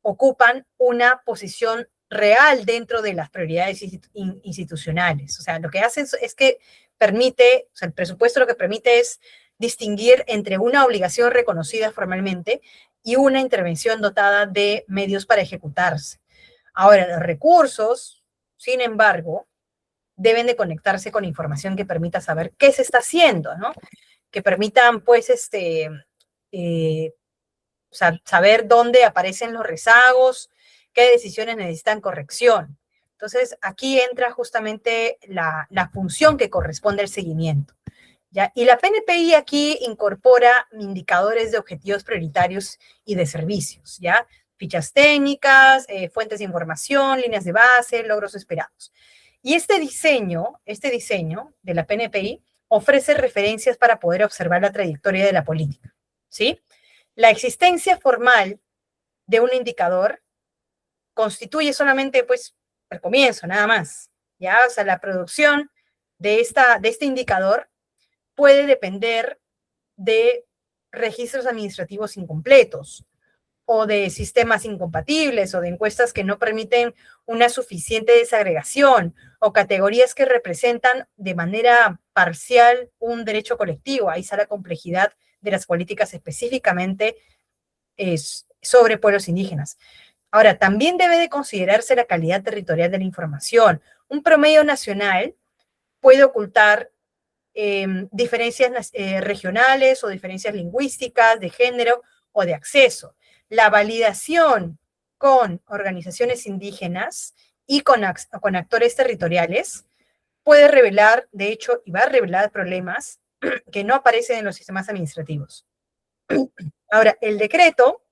ocupan una posición real dentro de las prioridades institucionales. O sea, lo que hace es que permite, o sea, el presupuesto lo que permite es distinguir entre una obligación reconocida formalmente y una intervención dotada de medios para ejecutarse. Ahora, los recursos, sin embargo, deben de conectarse con información que permita saber qué se está haciendo, ¿no? Que permitan, pues, o sea, saber dónde aparecen los rezagos, qué decisiones necesitan corrección. Entonces, aquí entra justamente la función que corresponde al seguimiento. ¿Ya? Y la PNPI aquí incorpora indicadores de objetivos prioritarios y de servicios, ¿ya? Fichas técnicas, fuentes de información, líneas de base, logros esperados. Y este diseño de la PNPI ofrece referencias para poder observar la trayectoria de la política, ¿sí? La existencia formal de un indicador constituye solamente, pues, el comienzo, nada más, ¿ya? O sea, la producción de este indicador puede depender de registros administrativos incompletos o de sistemas incompatibles o de encuestas que no permiten una suficiente desagregación o categorías que representan de manera parcial un derecho colectivo. Ahí está la complejidad de las políticas específicamente sobre pueblos indígenas. Ahora, también debe de considerarse la calidad territorial de la información. Un promedio nacional puede ocultar diferencias regionales o diferencias lingüísticas, de género o de acceso. La validación con organizaciones indígenas y con actores territoriales puede revelar, de hecho, y va a revelar problemas que no aparecen en los sistemas administrativos. Ahora, el decreto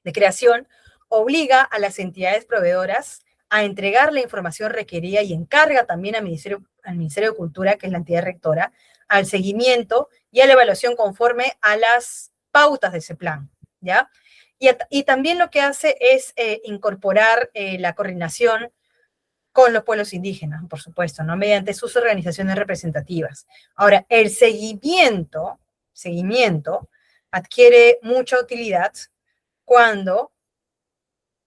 de creación obliga a las entidades proveedoras a entregar la información requerida y encarga también al Ministerio de Cultura, que es la entidad rectora, al seguimiento y a la evaluación conforme a las pautas de ese plan, ¿ya? Y también lo que hace es incorporar la coordinación con los pueblos indígenas, por supuesto, ¿no? Mediante sus organizaciones representativas. Ahora, el seguimiento adquiere mucha utilidad cuando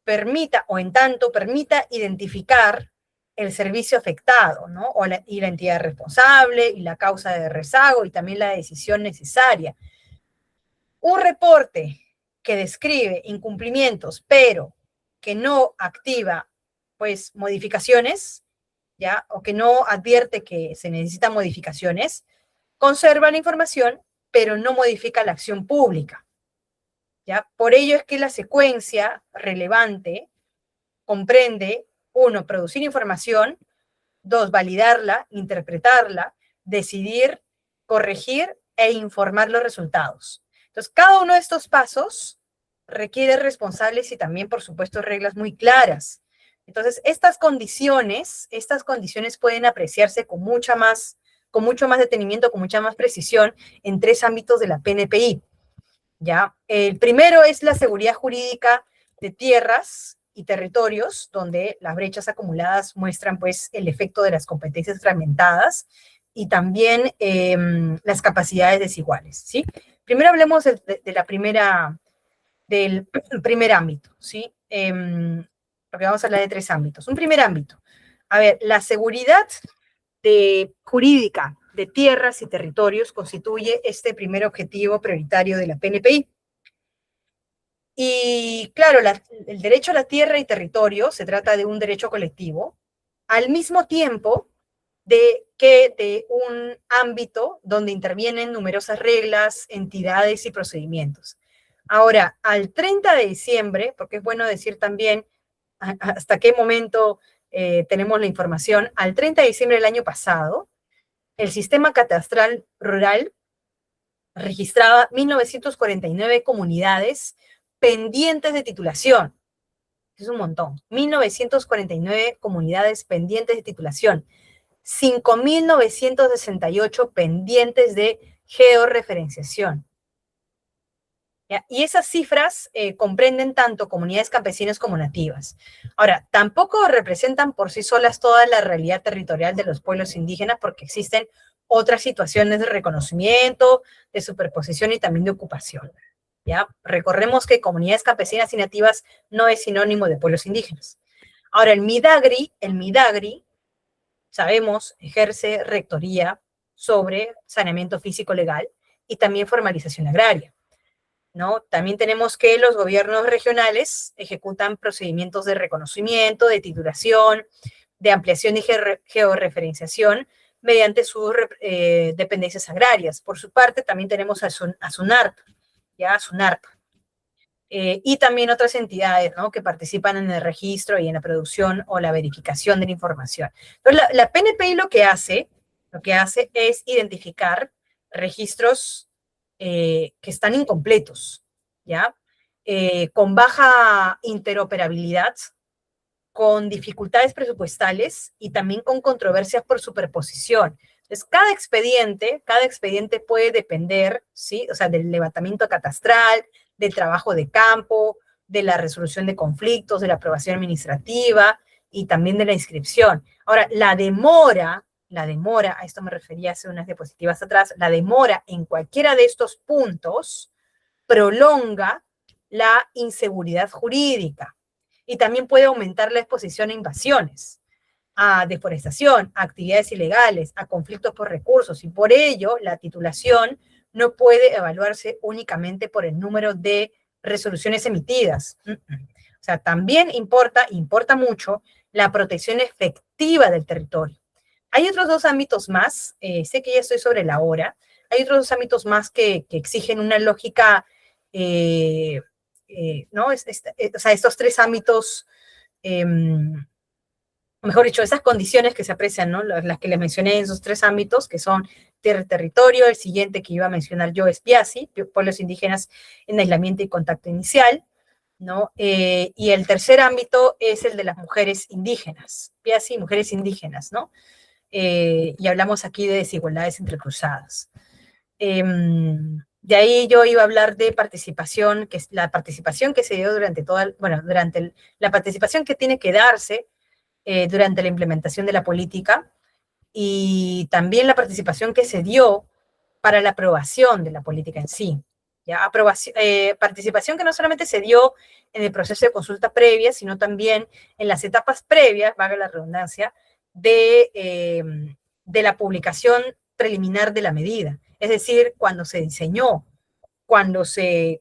permita, o en tanto permita identificar el servicio afectado, ¿no? Y la entidad responsable, y la causa de rezago, y también la decisión necesaria. Un reporte que describe incumplimientos, pero que no activa, pues, modificaciones, ¿ya? O que no advierte que se necesitan modificaciones, conserva la información, pero no modifica la acción pública, ¿ya? Por ello es que la secuencia relevante comprende, uno, producir información, dos, validarla, interpretarla, decidir, corregir e informar los resultados. Entonces, cada uno de estos pasos requiere responsables y también, por supuesto, reglas muy claras. Entonces, estas condiciones pueden apreciarse con mucho más detenimiento, con mucha más precisión en tres ámbitos de la PNPI. ¿Ya? El primero es la seguridad jurídica de tierras y territorios, donde las brechas acumuladas muestran, pues, el efecto de las competencias fragmentadas y también las capacidades desiguales, ¿sí? Primero hablemos del primer ámbito, ¿sí? Porque vamos a hablar de tres ámbitos. Un primer ámbito. A ver, la seguridad jurídica de tierras y territorios constituye este primer objetivo prioritario de la PNPI. Y claro, el derecho a la tierra y territorio se trata de un derecho colectivo, al mismo tiempo de un ámbito donde intervienen numerosas reglas, entidades y procedimientos. Ahora, al 30 de diciembre, porque es bueno decir también hasta qué momento tenemos la información, al 30 de diciembre del año pasado, el sistema catastral rural registraba 1949 comunidades pendientes de titulación. Es un montón. 1949 comunidades pendientes de titulación. 5.968 pendientes de georreferenciación. ¿Ya? Y esas cifras comprenden tanto comunidades campesinas como nativas. Ahora, tampoco representan por sí solas toda la realidad territorial de los pueblos indígenas porque existen otras situaciones de reconocimiento, de superposición y también de ocupación. ¿Ya? Recordemos que comunidades campesinas y nativas no es sinónimo de pueblos indígenas. Ahora, el Midagri, sabemos, ejerce rectoría sobre saneamiento físico legal y también formalización agraria, ¿no? También tenemos que los gobiernos regionales ejecutan procedimientos de reconocimiento, de titulación, de ampliación y georreferenciación mediante sus dependencias agrarias. Por su parte, también tenemos a SUNARP, ¿ya? SUNARP. Y también otras entidades, ¿no?, que participan en el registro y en la producción o la verificación de la información. Entonces, la PNPI lo que hace es identificar registros que están incompletos, ¿ya? Con baja interoperabilidad, con dificultades presupuestales y también con controversias por superposición. Entonces, cada expediente puede depender, ¿sí? O sea, del levantamiento catastral, del trabajo de campo, de la resolución de conflictos, de la aprobación administrativa y también de la inscripción. Ahora, a esto me refería hace unas diapositivas atrás, la demora en cualquiera de estos puntos prolonga la inseguridad jurídica y también puede aumentar la exposición a invasiones, a deforestación, a actividades ilegales, a conflictos por recursos, y por ello la titulación no puede evaluarse únicamente por el número de resoluciones emitidas. O sea, también importa mucho la protección efectiva del territorio. Hay otros dos ámbitos más, sé que ya estoy sobre la hora, hay otros dos ámbitos más que exigen una lógica, ¿no? O sea, estos tres ámbitos, mejor dicho, esas condiciones que se aprecian, ¿no?, las que les mencioné en esos tres ámbitos, que son tierra y territorio. El siguiente que iba a mencionar yo es PIASI, pueblos indígenas en aislamiento y contacto inicial, ¿no? Y el tercer ámbito es el de las mujeres indígenas, PIASI, mujeres indígenas, ¿no? Y hablamos aquí de desigualdades entrecruzadas. De ahí yo iba a hablar de participación, que es la participación que se dio la participación que tiene que darse durante la implementación de la política, y también la participación que se dio para la aprobación de la política en sí. ¿Ya? Participación que no solamente se dio en el proceso de consulta previa, sino también en las etapas previas, valga la redundancia, de la publicación preliminar de la medida. Es decir, cuando se diseñó, cuando se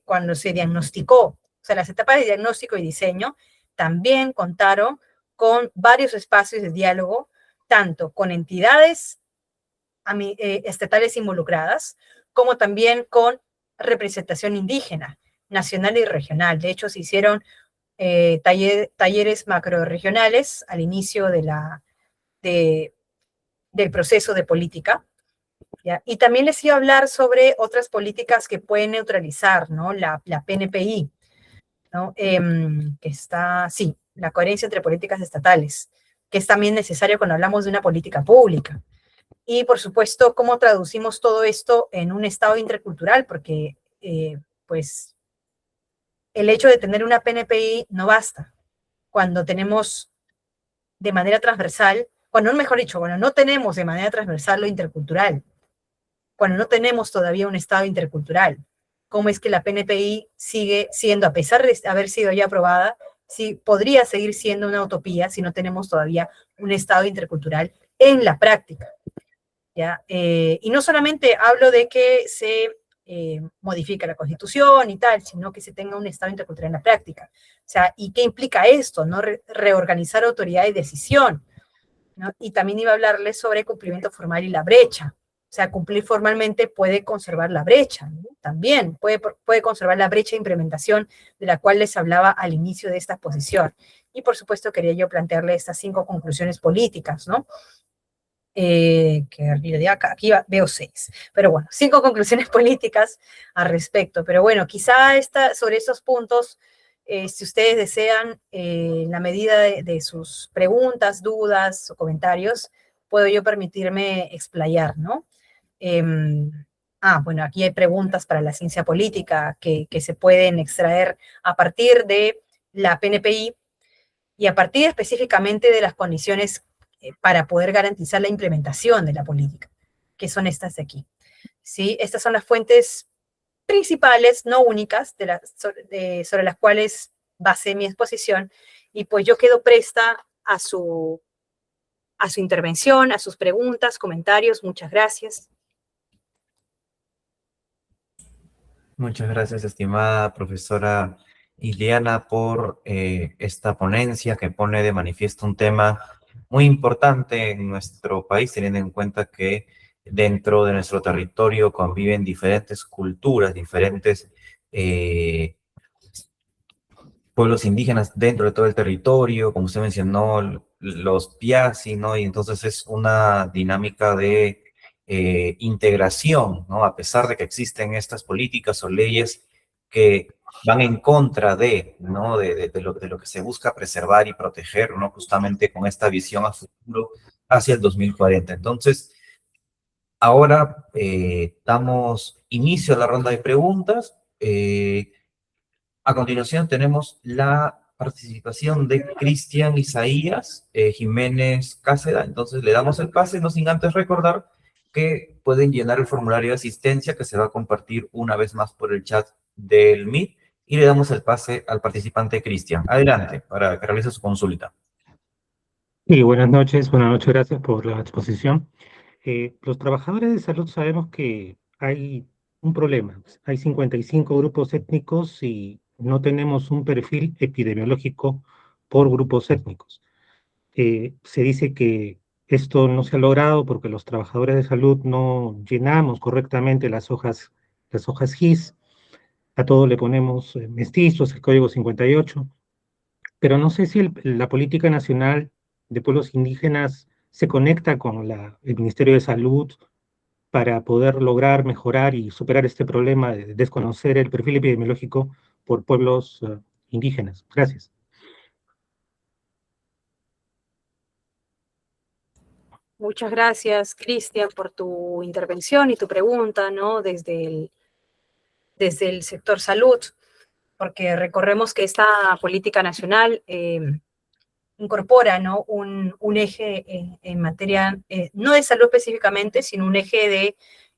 diagnosticó. O sea, las etapas de diagnóstico y diseño también contaron con varios espacios de diálogo, tanto con entidades estatales involucradas, como también con representación indígena, nacional y regional. De hecho, se hicieron talleres macroregionales al inicio del proceso de política, ¿ya? Y también les iba a hablar sobre otras políticas que pueden neutralizar, ¿no?, la PNPI, ¿no? Sí, la coherencia entre políticas estatales, que es también necesario cuando hablamos de una política pública. Y, por supuesto, cómo traducimos todo esto en un Estado intercultural, porque, pues, el hecho de tener una PNPI no basta. Cuando tenemos de manera transversal, mejor dicho, cuando no tenemos de manera transversal lo intercultural, cuando no tenemos todavía un Estado intercultural, cómo es que la PNPI sigue siendo, a pesar de haber sido ya aprobada, sí, podría seguir siendo una utopía si no tenemos todavía un Estado intercultural en la práctica, ¿ya? Y no solamente hablo de que se modifica la Constitución y tal, sino que se tenga un Estado intercultural en la práctica. O sea, ¿y qué implica esto? ¿No? Reorganizar autoridad y decisión, ¿no? Y también iba a hablarles sobre cumplimiento formal y la brecha. O sea, cumplir formalmente puede conservar la brecha, ¿no? También puede conservar la brecha de implementación de la cual les hablaba al inicio de esta exposición. Y por supuesto quería yo plantearle estas 5 conclusiones políticas, ¿no? Que aquí veo 6, pero bueno, 5 conclusiones políticas al respecto. Pero bueno, quizá sobre estos puntos, si ustedes desean, en la medida de sus preguntas, dudas o comentarios, puedo yo permitirme explayar, ¿no? Bueno, aquí hay preguntas para la ciencia política que se pueden extraer a partir de la PNPI y a partir específicamente de las condiciones para poder garantizar la implementación de la política, que son estas de aquí. ¿Sí? Estas son las fuentes principales, no únicas, sobre las cuales basé mi exposición, Y pues yo quedo presta a su intervención, a sus preguntas, comentarios. Muchas gracias. Muchas gracias, estimada profesora Iliana, por esta ponencia que pone de manifiesto un tema muy importante en nuestro país, teniendo en cuenta que dentro de nuestro territorio conviven diferentes culturas, diferentes eh, pueblos indígenas dentro de todo el territorio, como usted mencionó, los Piasi, ¿no? Y entonces es una dinámica de integración, ¿no? A pesar de que existen estas políticas o leyes que van en contra de, ¿no? De lo que se busca preservar y proteger, ¿no? Justamente con esta visión a futuro hacia el 2040. Entonces, ahora damos inicio a la ronda de preguntas. A continuación tenemos la participación de Cristian Isaías Jiménez Cáceda. Entonces le damos el pase, no sin antes recordar que pueden llenar el formulario de asistencia que se va a compartir una vez más por el chat del Meet y le damos el pase al participante Cristian. Adelante, para que realice su consulta. Sí, buenas noches, gracias por la exposición. Los trabajadores de salud sabemos que hay un problema. Hay 55 grupos étnicos y no tenemos un perfil epidemiológico por grupos étnicos. Se dice que esto no se ha logrado porque los trabajadores de salud no llenamos correctamente las hojas GIS. A todo le ponemos mestizos, el código 58. Pero no sé si la política nacional de pueblos indígenas se conecta con el Ministerio de Salud para poder lograr mejorar y superar este problema de desconocer el perfil epidemiológico por pueblos indígenas. Gracias. Muchas gracias, Cristian, por tu intervención y tu pregunta, ¿no? Desde el sector salud, porque recordemos que esta política nacional incorpora, ¿no? un eje en materia, no de salud específicamente, sino un eje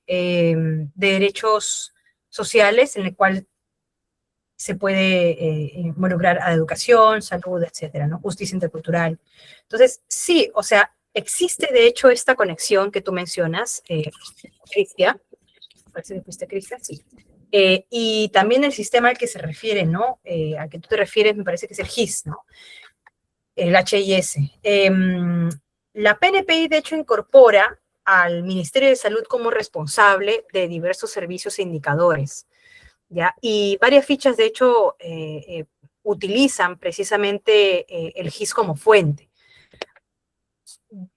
de derechos sociales en el cual se puede involucrar a educación, salud, etcétera, ¿no? Justicia intercultural. Entonces, sí, o sea, existe de hecho esta conexión que tú mencionas, Cristian, parece que fuiste Cristian, sí. Y también el sistema al que se refiere, ¿no? Al que tú te refieres, me parece que es el GIS, ¿no? El HIS. La PNPI, de hecho, incorpora al Ministerio de Salud como responsable de diversos servicios e indicadores, ¿ya? Y varias fichas, de hecho, utilizan precisamente el GIS como fuente.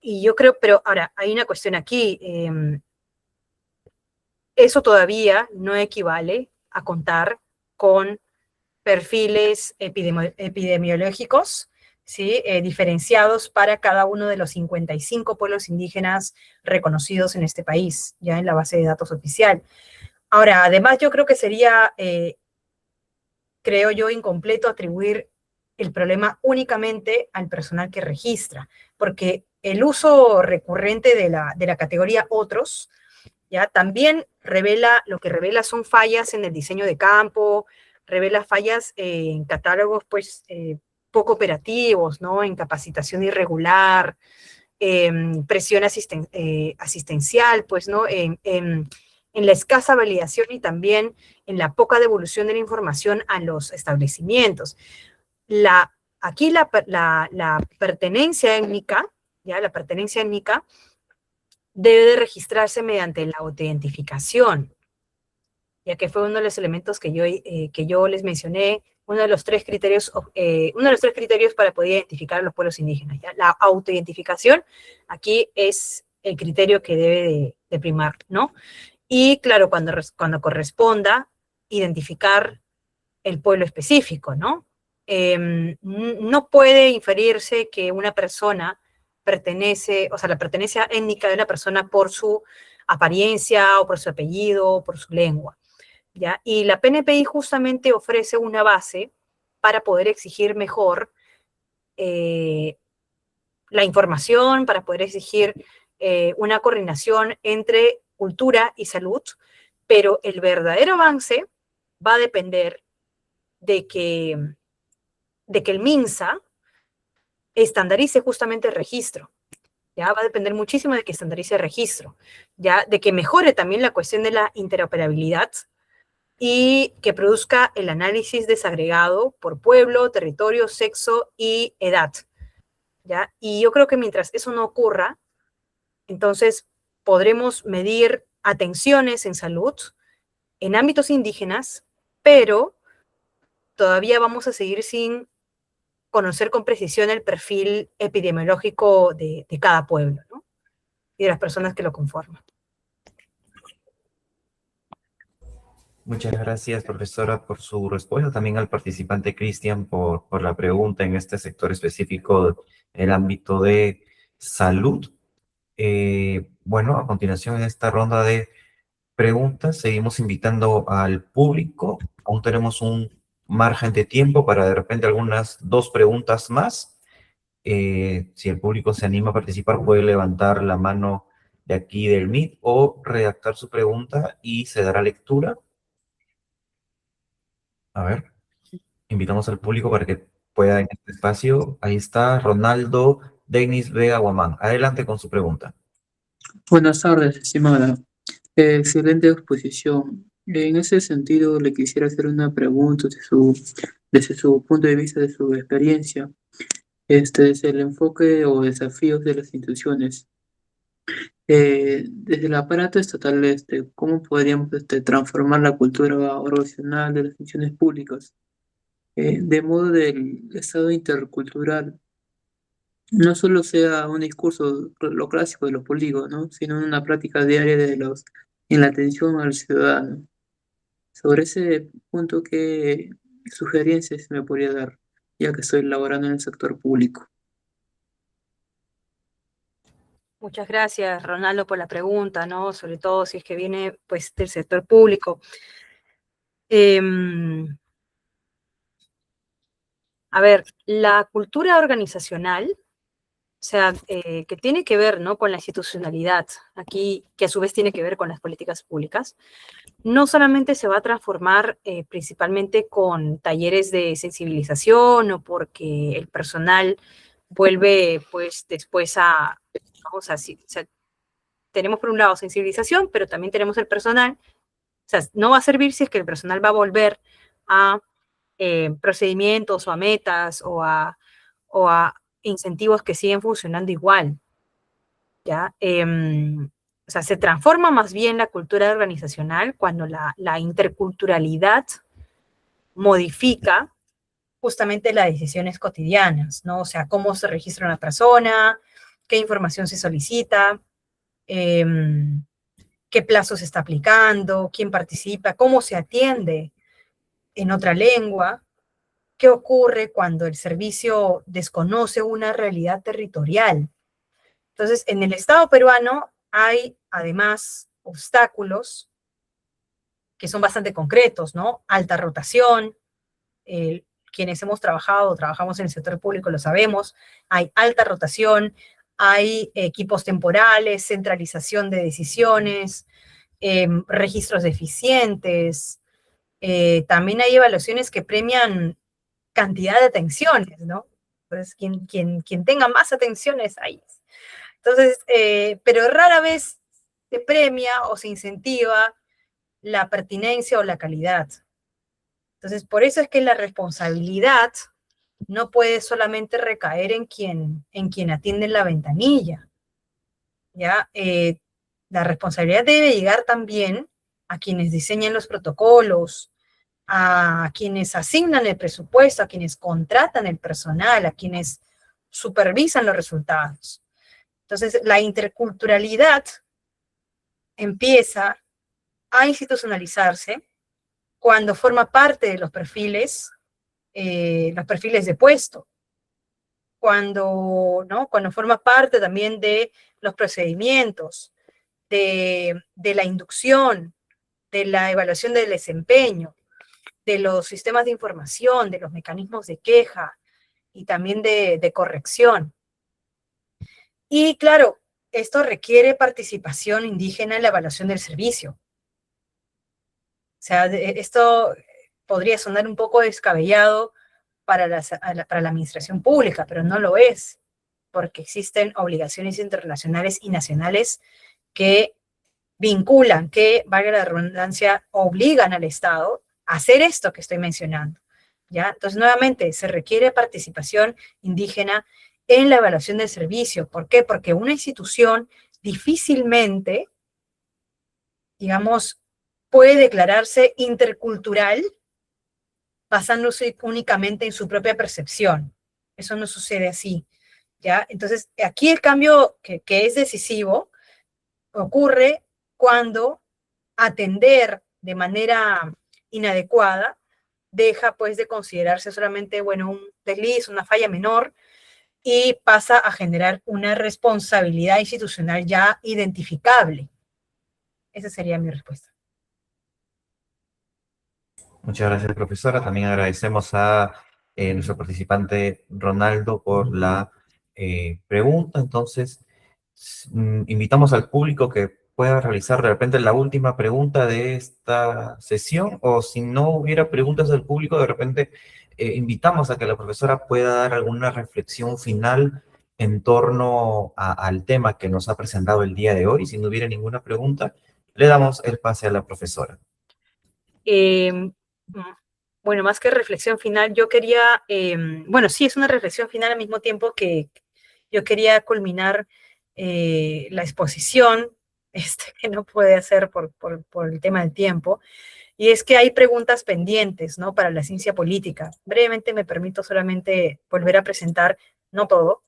Y yo creo, pero ahora, hay una cuestión aquí. Eso todavía no equivale a contar con perfiles epidemiológicos, ¿sí? Diferenciados para cada uno de los 55 pueblos indígenas reconocidos en este país, ya en la base de datos oficial. Ahora, además, yo creo que sería, creo yo, incompleto atribuir el problema únicamente al personal que registra, porque el uso recurrente de la categoría otros, ya también lo que revela son fallas en el diseño de campo, revela fallas en catálogos pues poco operativos, ¿no? En capacitación irregular, presión asistencial, pues, ¿no? En la escasa validación y también en la poca devolución de la información a los establecimientos. Aquí la pertenencia étnica, ¿ya? La pertenencia étnica debe de registrarse mediante la autoidentificación, ya que fue uno de los elementos que yo les mencioné, uno de los tres criterios para poder identificar a los pueblos indígenas, ¿ya? La autoidentificación aquí es el criterio que debe de primar, ¿no? Y claro, cuando corresponda, identificar el pueblo específico, ¿no? No puede inferirse que una persona pertenece, o sea, la pertenencia étnica de una persona por su apariencia o por su apellido o por su lengua, ¿ya? Y la PNPI justamente ofrece una base para poder exigir mejor la información, para poder exigir una coordinación entre cultura y salud, pero el verdadero avance va a depender de que el MINSA estandarice justamente el registro. Ya va a depender muchísimo de que estandarice el registro, ya de que mejore también la cuestión de la interoperabilidad y que produzca el análisis desagregado por pueblo, territorio, sexo y edad, ¿ya? Y yo creo que mientras eso no ocurra, entonces podremos medir atenciones en salud en ámbitos indígenas, pero todavía vamos a seguir sin conocer con precisión el perfil epidemiológico de cada pueblo, ¿no? Y de las personas que lo conforman. Muchas gracias, profesora, por su respuesta. También al participante Cristian por la pregunta en este sector específico, el ámbito de salud. Bueno, a continuación en esta ronda de preguntas seguimos invitando al público. Aún tenemos un margen de tiempo para de repente algunas 2 preguntas más. Si el público se anima a participar, puede levantar la mano de aquí del Meet o redactar su pregunta y se dará lectura. A ver, invitamos al público para que pueda en este espacio. Ahí está Ronaldo Denis Vega Guamán. Adelante con su pregunta. Buenas tardes, estimada. Excelente exposición. En ese sentido, le quisiera hacer una pregunta desde su punto de vista, de su experiencia, desde el enfoque o desafíos de las instituciones. Desde el aparato estatal, ¿cómo podríamos transformar la cultura organizacional de las instituciones públicas? De modo del Estado intercultural no solo sea un discurso lo clásico de los políticos, ¿no? Sino una práctica diaria en la atención al ciudadano. Sobre ese punto, ¿qué sugerencias me podría dar, ya que estoy laborando en el sector público? Muchas gracias, Ronaldo, por la pregunta, ¿no? Sobre todo si es que viene, pues, del sector público. A ver, la cultura organizacional, o sea, que tiene que ver, ¿no?, con la institucionalidad, aquí, que a su vez tiene que ver con las políticas públicas, no solamente se va a transformar principalmente con talleres de sensibilización o porque el personal vuelve, pues, después vamos a decir, o sea, tenemos por un lado sensibilización, pero también tenemos el personal. O sea, no va a servir si es que el personal va a volver a procedimientos o a metas o a incentivos que siguen funcionando igual, ¿ya? O sea, se transforma más bien la cultura organizacional cuando la interculturalidad modifica justamente las decisiones cotidianas, ¿no? O sea, cómo se registra una persona, qué información se solicita, qué plazo se está aplicando, quién participa, cómo se atiende en otra lengua, qué ocurre cuando el servicio desconoce una realidad territorial. Entonces, en el Estado peruano hay además obstáculos que son bastante concretos, ¿no? Alta rotación, quienes hemos trabajamos en el sector público lo sabemos, hay alta rotación, hay equipos temporales, centralización de decisiones, registros deficientes, también hay evaluaciones que premian cantidad de atenciones, ¿no? Entonces, quien tenga más atenciones, ahí es. Entonces, pero rara vez se premia o se incentiva la pertinencia o la calidad. Entonces, por eso es que la responsabilidad no puede solamente recaer en quien atiende la ventanilla, ¿ya? La responsabilidad debe llegar también a quienes diseñan los protocolos, a quienes asignan el presupuesto, a quienes contratan el personal, a quienes supervisan los resultados. Entonces, la interculturalidad empieza a institucionalizarse cuando forma parte de los perfiles de puesto, cuando forma parte también de los procedimientos, de la inducción, de la evaluación del desempeño, de los sistemas de información, de los mecanismos de queja y también de corrección. Y claro, esto requiere participación indígena en la evaluación del servicio. O sea, esto podría sonar un poco descabellado, para para la administración pública, pero no lo es, porque existen obligaciones internacionales y nacionales que vinculan, que, valga la redundancia, obligan al Estado a hacer esto que estoy mencionando. ¿Ya? Entonces, nuevamente, se requiere participación indígena en la evaluación del servicio. ¿Por qué? Porque una institución difícilmente, digamos, puede declararse intercultural basándose únicamente en su propia percepción. Eso no sucede así. ¿Ya? Entonces, aquí el cambio que es decisivo ocurre cuando atender de manera inadecuada deja pues de considerarse solamente, bueno, un desliz, una falla menor, y pasa a generar una responsabilidad institucional ya identificable. Esa sería mi respuesta. Muchas gracias, profesora. También agradecemos a nuestro participante Ronaldo por la pregunta. Entonces, invitamos al público que pueda realizar de repente la última pregunta de esta sesión, o si no hubiera preguntas del público, de repente invitamos a que la profesora pueda dar alguna reflexión final en torno al tema que nos ha presentado el día de hoy. Si no hubiera ninguna pregunta, le damos el pase a la profesora. Bueno, más que reflexión final, yo quería, bueno, sí, es una reflexión final al mismo tiempo que yo quería culminar la exposición, que no puede hacer por el tema del tiempo, y es que hay preguntas pendientes, ¿no? Para la ciencia política. Brevemente me permito solamente volver a presentar, no todo,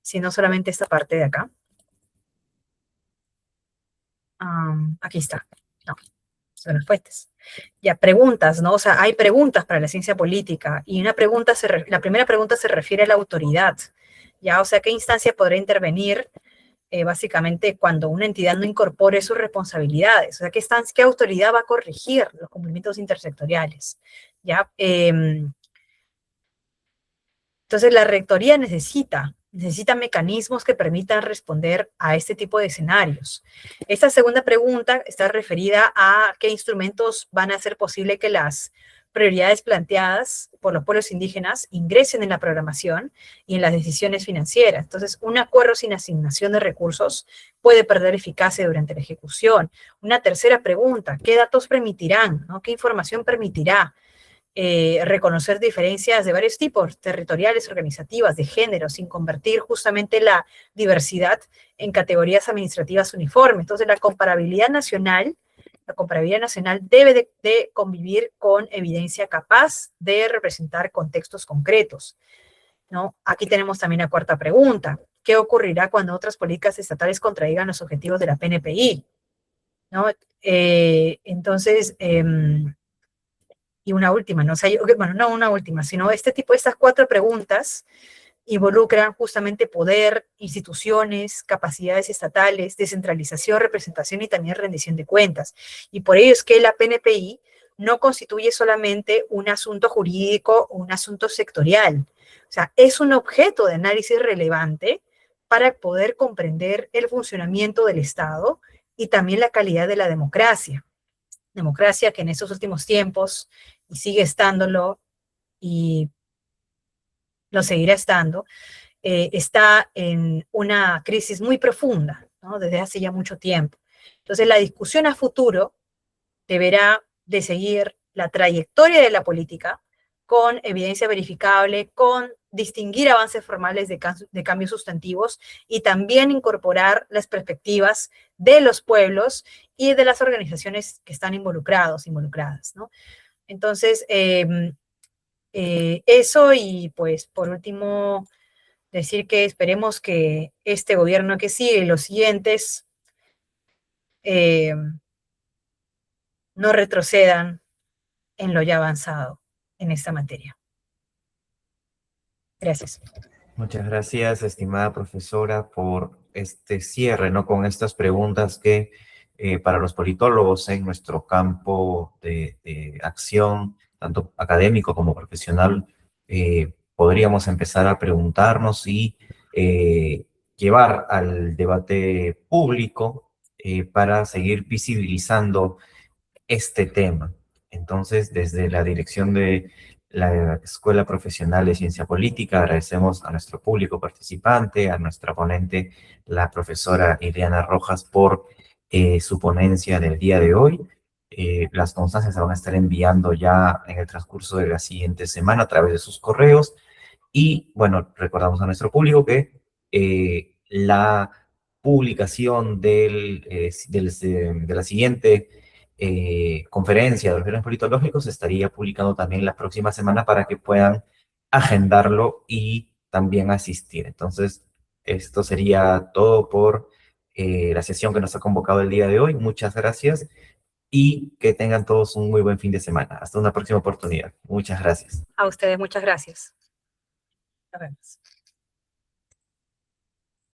sino solamente esta parte de acá. Aquí está. No, son las fuentes. Ya, preguntas, ¿no? O sea, hay preguntas para la ciencia política y la primera pregunta se refiere a la autoridad, ¿ya? O sea, ¿qué instancia podrá intervenir básicamente cuando una entidad no incorpore sus responsabilidades? O sea, ¿qué autoridad va a corregir los cumplimientos intersectoriales? ¿Ya? Entonces, la rectoría necesita mecanismos que permitan responder a este tipo de escenarios. Esta segunda pregunta está referida a qué instrumentos van a hacer posible que las prioridades planteadas por los pueblos indígenas ingresen en la programación y en las decisiones financieras. Entonces, un acuerdo sin asignación de recursos puede perder eficacia durante la ejecución. Una tercera pregunta, ¿qué datos permitirán? ¿No? ¿Qué información permitirá reconocer diferencias de varios tipos, territoriales, organizativas, de género, sin convertir justamente la diversidad en categorías administrativas uniformes? Entonces, la comparabilidad nacional debe de convivir con evidencia capaz de representar contextos concretos, ¿no? Aquí tenemos también la cuarta pregunta. ¿Qué ocurrirá cuando otras políticas estatales contradigan los objetivos de la PNPI? ¿No? Entonces, y una última, ¿no? O sea, bueno, no una última, sino estas cuatro preguntas involucran justamente poder, instituciones, capacidades estatales, descentralización, representación y también rendición de cuentas. Y por ello es que la PNPI no constituye solamente un asunto jurídico o un asunto sectorial. O sea, es un objeto de análisis relevante para poder comprender el funcionamiento del Estado y también la calidad de la democracia. Democracia que en estos últimos tiempos, y sigue estándolo, y lo seguirá estando, está en una crisis muy profunda, ¿no? Desde hace ya mucho tiempo. Entonces, la discusión a futuro deberá de seguir la trayectoria de la política con evidencia verificable, con distinguir avances formales de cambios sustantivos y también incorporar las perspectivas de los pueblos y de las organizaciones que están involucradas, ¿no? Entonces, eso, y pues por último, decir que esperemos que este gobierno que sigue y los siguientes no retrocedan en lo ya avanzado en esta materia. Gracias. Muchas gracias, estimada profesora, por este cierre, ¿no? Con estas preguntas que para los politólogos en nuestro campo de acción, tanto académico como profesional, podríamos empezar a preguntarnos y llevar al debate público para seguir visibilizando este tema. Entonces, desde la dirección de la Escuela Profesional de Ciencia Política. Agradecemos a nuestro público participante, a nuestra ponente, la profesora Ileana Rojas, por su ponencia del día de hoy. Las constancias se van a estar enviando ya en el transcurso de la siguiente semana a través de sus correos. Y bueno, recordamos a nuestro público que la publicación de la siguiente conferencia de los viernes politológicos se estaría publicando también la próxima semana para que puedan agendarlo y también asistir. Entonces, esto sería todo por la sesión que nos ha convocado el día de hoy. Muchas gracias y que tengan todos un muy buen fin de semana. Hasta una próxima oportunidad. Muchas gracias. A ustedes muchas gracias. Nos vemos.